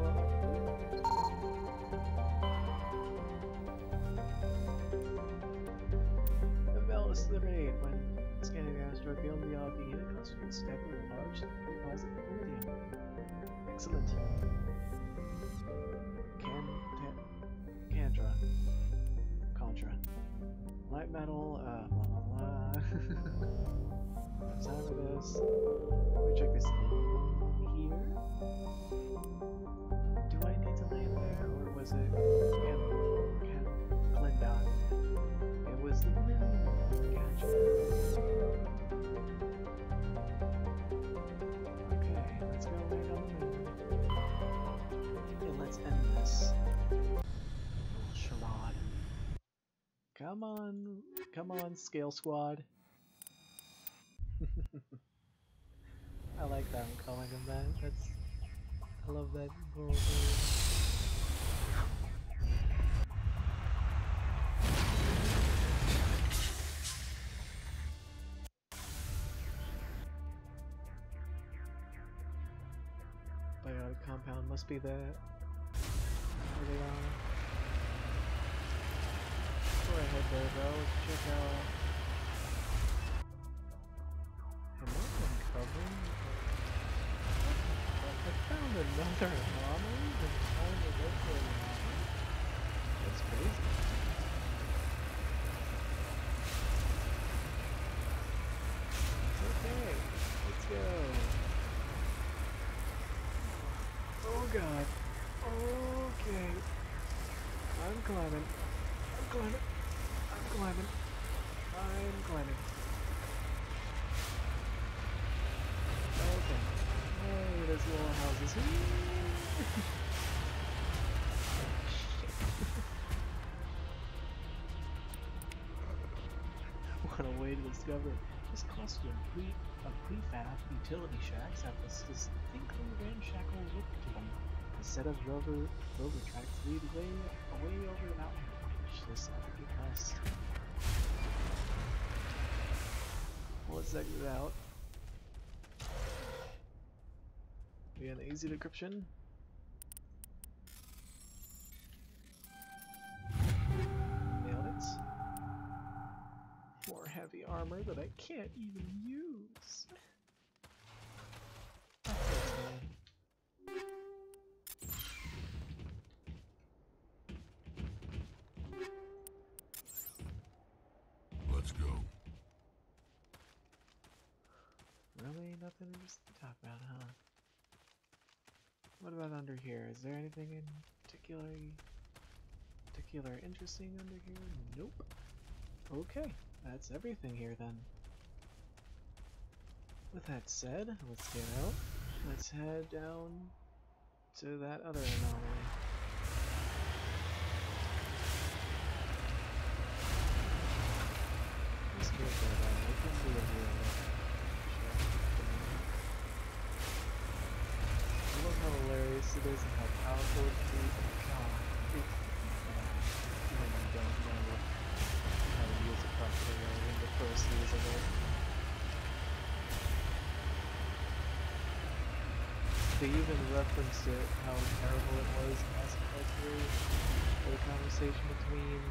the Velis of the raid. When scanning the asteroid field, the being in a cluster is stacked with a large deposit of iridium. Excellent. Contra. Light metal, blah blah blah. What's time for this? Let me check this here. Do I need to land there, or was it Glendon? It was the moon. Gotcha. Okay, let's go land on the moon. And let's end this. Charade. Come on, Scale Squad. I like that I'm calling him that. I love that little word. Biotic compound must be that. Where they are. Go ahead there, bro. Check out. Am I uncovering? I found another anomaly and trying to look for an anomaly? That's crazy. It's okay. Let's go. Oh god. Okay. I'm climbing. I'm climbing. Okay. Hey, there's little houses. What a way to discover this cluster of prefab utility shacks have this distinctly ramshackle look to them. set of rover tracks lead away over the mountain range. This epic quest. Well, let's exit out. Again, easy decryption. Nailed it. More heavy armor that I can't even use. Let's go. Really? Nothing interesting to talk about, huh? What about under here? Is there anything in particular interesting under here? Nope. Okay, that's everything here then. With that said, let's get out. Let's head down to that other anomaly. Let's go for that. We can do it here. I love how hilarious it is and how powerful it can be. God, when you don't know how to use it properly or when the first use of it. They even referenced it, how terrible it was in Mass Effect 3, for the conversation between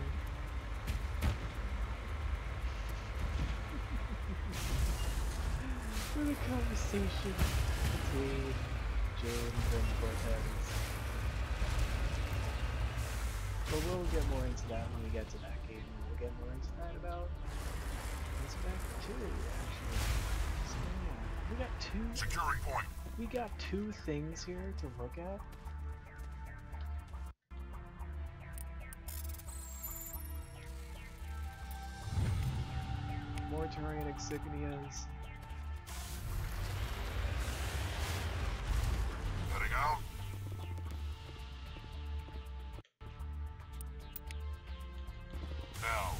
James and Cortez. But we'll get more into that when we get to that game. We'll get more into that about Mass Effect 2, actually. So yeah, we got two. Securing point. We got two things here to look at. More Turian insignias. Heading out. Now.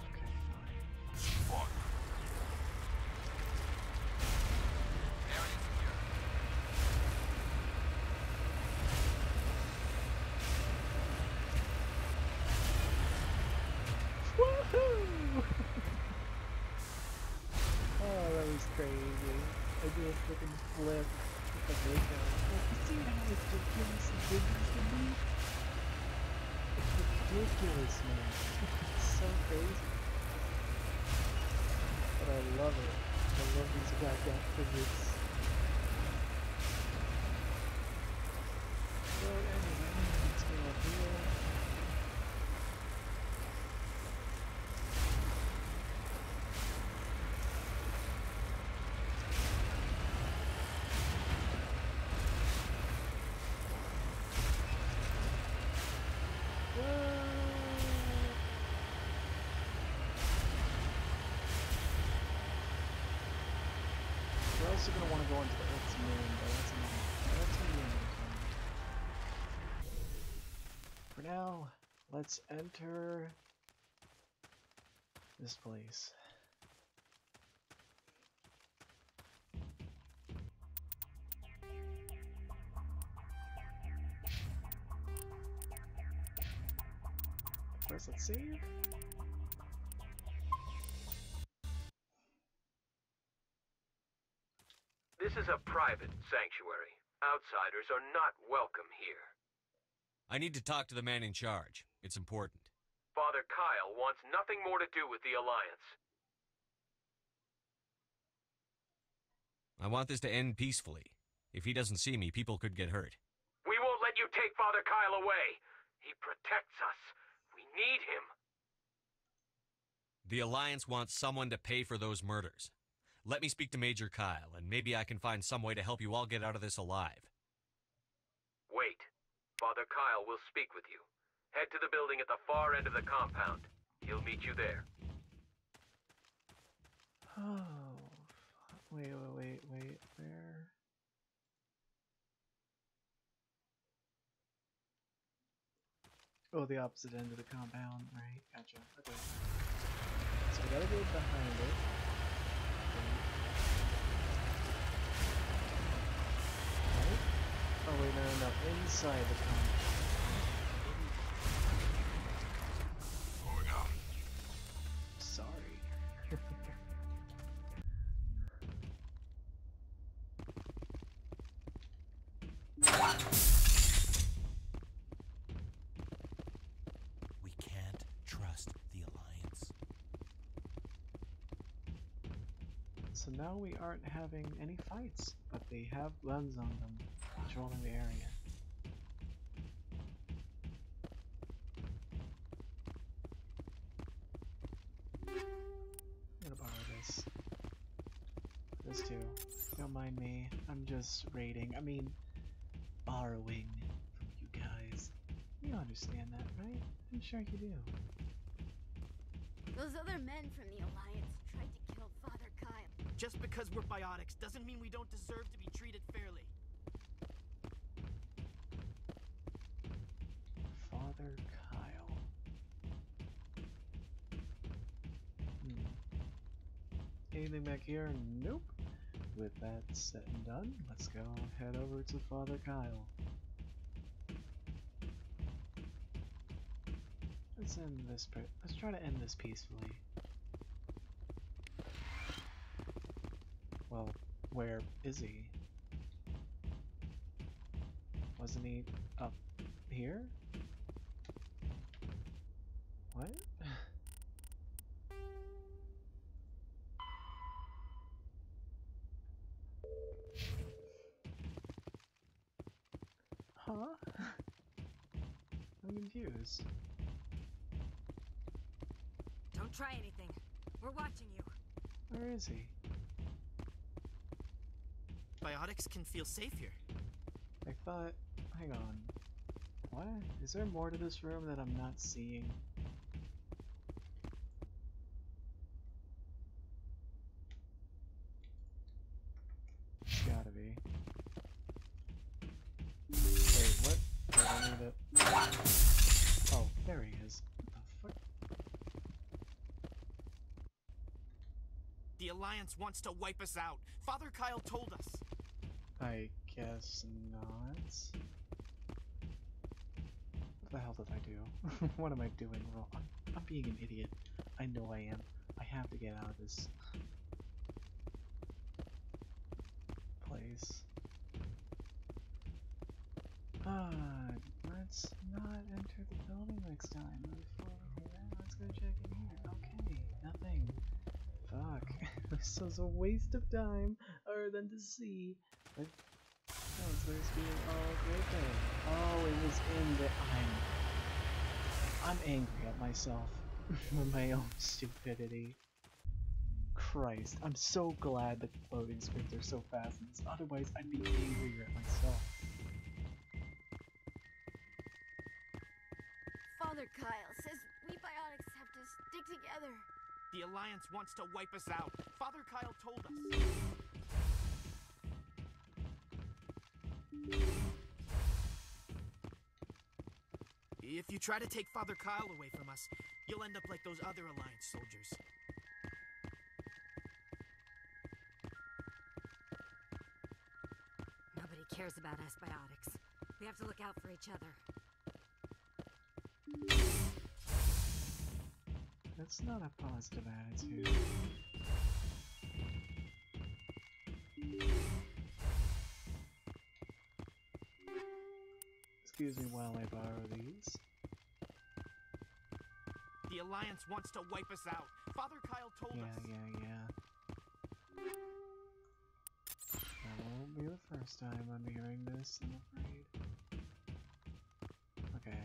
Okay, fine. Spot. Woohoo! Oh, that was crazy. I did a freaking flip with the makeup. Like, you see how ridiculous it is to me? It's ridiculous, man. It's so crazy. But I love it. I love these goddamn physics. So anyway, let's go up here. We're also going to want to go into the Earth's moon, but that's going to be another time. For now, let's enter this place. First, let's save. This is a private sanctuary. Outsiders are not welcome here. I need to talk to the man in charge. It's important. Father Kyle wants nothing more to do with the Alliance. I want this to end peacefully. If he doesn't see me, people could get hurt. We won't let you take Father Kyle away. He protects us. We need him. The Alliance wants someone to pay for those murders. Let me speak to Major Kyle, and maybe I can find some way to help you all get out of this alive. Wait. Father Kyle will speak with you. Head to the building at the far end of the compound. He'll meet you there. Oh, wait, where? Oh, the opposite end of the compound, right? Gotcha. Okay. So we gotta go behind it. Right? inside the compound. Moving on. Sorry. We can't trust the Alliance. So now we aren't having any fights, but they have guns on them, patrolling the area. I'm gonna borrow this. This too. Don't mind me. I'm just raiding. I mean, borrowing from you guys. You understand that, right? I'm sure you do. Those other men from the Alliance tried to kill Father Kyle. Just because we're biotics doesn't mean we don't deserve to be treated fairly. Father Kyle. Anything back here? Nope. With that said and done, let's go head over to Father Kyle. Let's end this. Let's try to end this peacefully. Well, where is he? Wasn't he up here? What? Huh? I'm confused. Don't try anything. We're watching you. Where is he? Biotics can feel safe here. I thought... Hang on. What? Is there more to this room that I'm not seeing? It's gotta be. Wait, what? Wait, I need it. Oh, there he is. What the fuck? The Alliance wants to wipe us out. Father Kyle told us. I guess not. What the hell did I do? What am I doing wrong? I'm being an idiot. I know I am. I have to get out of this place. Let's not enter the building next time. Let's go check in here. Okay, nothing. Fuck. This was a waste of time, other than to see. But that was supposed to be an all-great day. Oh, it was in the... I'm angry at myself for my own stupidity. Christ, I'm so glad the loading screens are so fast in this. Otherwise, I'd be angrier at myself. Father Kyle says we biotics have to stick together. The Alliance wants to wipe us out. Father Kyle told us. If you try to take Father Kyle away from us, you'll end up like those other Alliance soldiers. Nobody cares about us biotics. We have to look out for each other. That's not a positive attitude. Excuse me while I borrow these. The Alliance wants to wipe us out. Father Kyle told us. Yeah. That won't be the first time I'm hearing this, I'm afraid. Okay,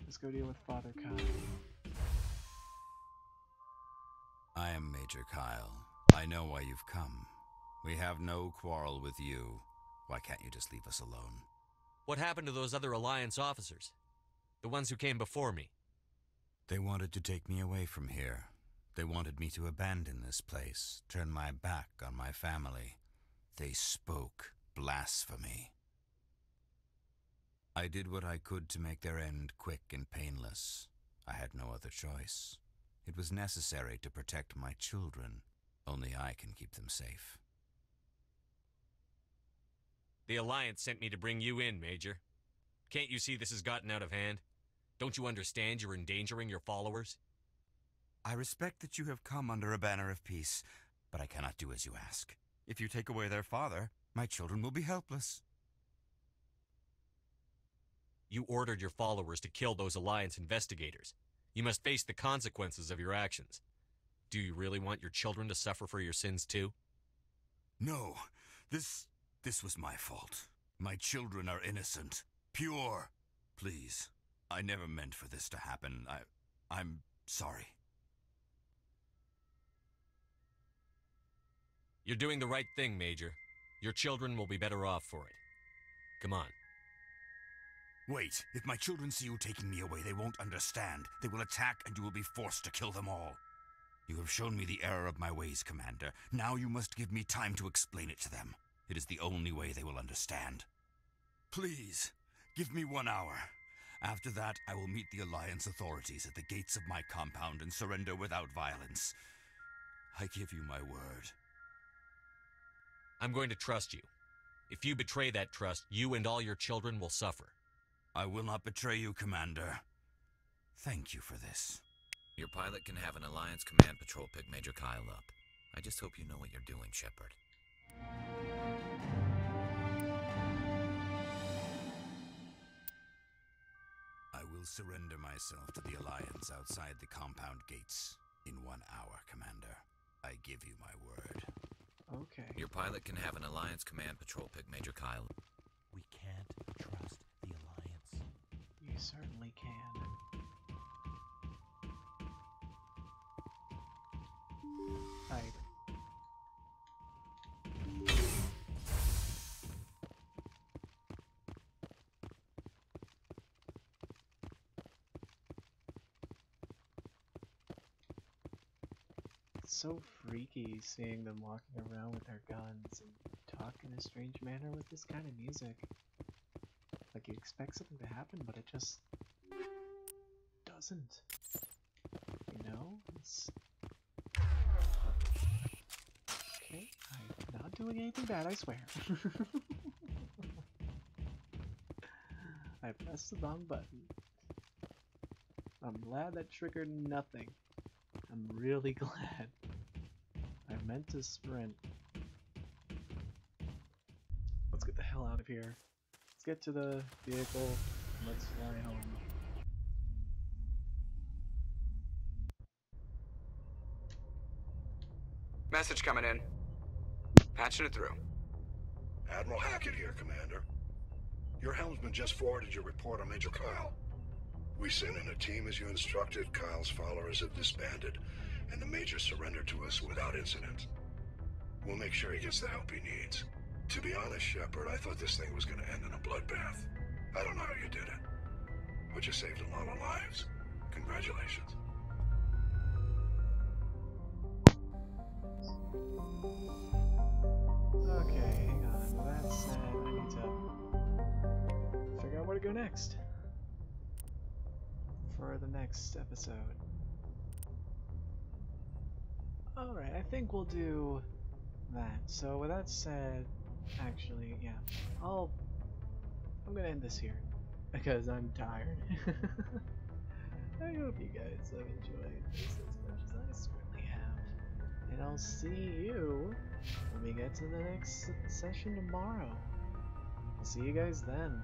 let's go deal with Father Kyle. I am Major Kyle. I know why you've come. We have no quarrel with you. Why can't you just leave us alone? What happened to those other Alliance officers? The ones who came before me? They wanted to take me away from here. They wanted me to abandon this place, turn my back on my family. They spoke blasphemy. I did what I could to make their end quick and painless. I had no other choice. It was necessary to protect my children. Only I can keep them safe. The Alliance sent me to bring you in, Major. Can't you see this has gotten out of hand? Don't you understand you're endangering your followers? I respect that you have come under a banner of peace, but I cannot do as you ask. If you take away their father, my children will be helpless. You ordered your followers to kill those Alliance investigators. You must face the consequences of your actions. Do you really want your children to suffer for your sins too? No, this was my fault. My children are innocent, pure. Please, I never meant for this to happen. I'm sorry. You're doing the right thing, Major. Your children will be better off for it. Come on. Wait, if my children see you taking me away, they won't understand. They will attack and you will be forced to kill them all. You have shown me the error of my ways, Commander. Now you must give me time to explain it to them. It is the only way they will understand. Please, give me 1 hour. After that, I will meet the Alliance authorities at the gates of my compound and surrender without violence. I give you my word. I'm going to trust you. If you betray that trust, you and all your children will suffer. I will not betray you, Commander. Thank you for this. Your pilot can have an Alliance command patrol pick Major Kyle up. I just hope you know what you're doing, Shepard. I will surrender myself to the Alliance outside the compound gates in 1 hour, Commander. I give you my word. Okay. Your pilot can have an Alliance command patrol pick Major Kyle. We can't trust the Alliance. You certainly can. Hide. It's so freaky seeing them walking around with their guns and talk in a strange manner with this kind of music. Like you expect something to happen, but it just doesn't. You know? It's... Okay, I'm not doing anything bad, I swear. I pressed the wrong button. I'm glad that triggered nothing. I'm really glad. I meant to sprint. Let's get the hell out of here. Let's get to the vehicle. Let's fly home. Message coming in. Patching it through. Admiral Hackett here, Commander. Your helmsman just forwarded your report on Major Kyle. We sent in a team as you instructed. Kyle's followers have disbanded, and the Major surrendered to us without incident. We'll make sure he gets the help he needs. To be honest, Shepard, I thought this thing was going to end in a bloodbath. I don't know how you did it, but you saved a lot of lives. Congratulations. Okay, hang on. With that said, I need to figure out where to go next for the next episode. Alright, I think we'll do that. So with that said, actually, yeah, I'm gonna end this here because I'm tired. I hope you guys have enjoyed this as much as I certainly have. And I'll see you when we get to the next session tomorrow. I'll see you guys then.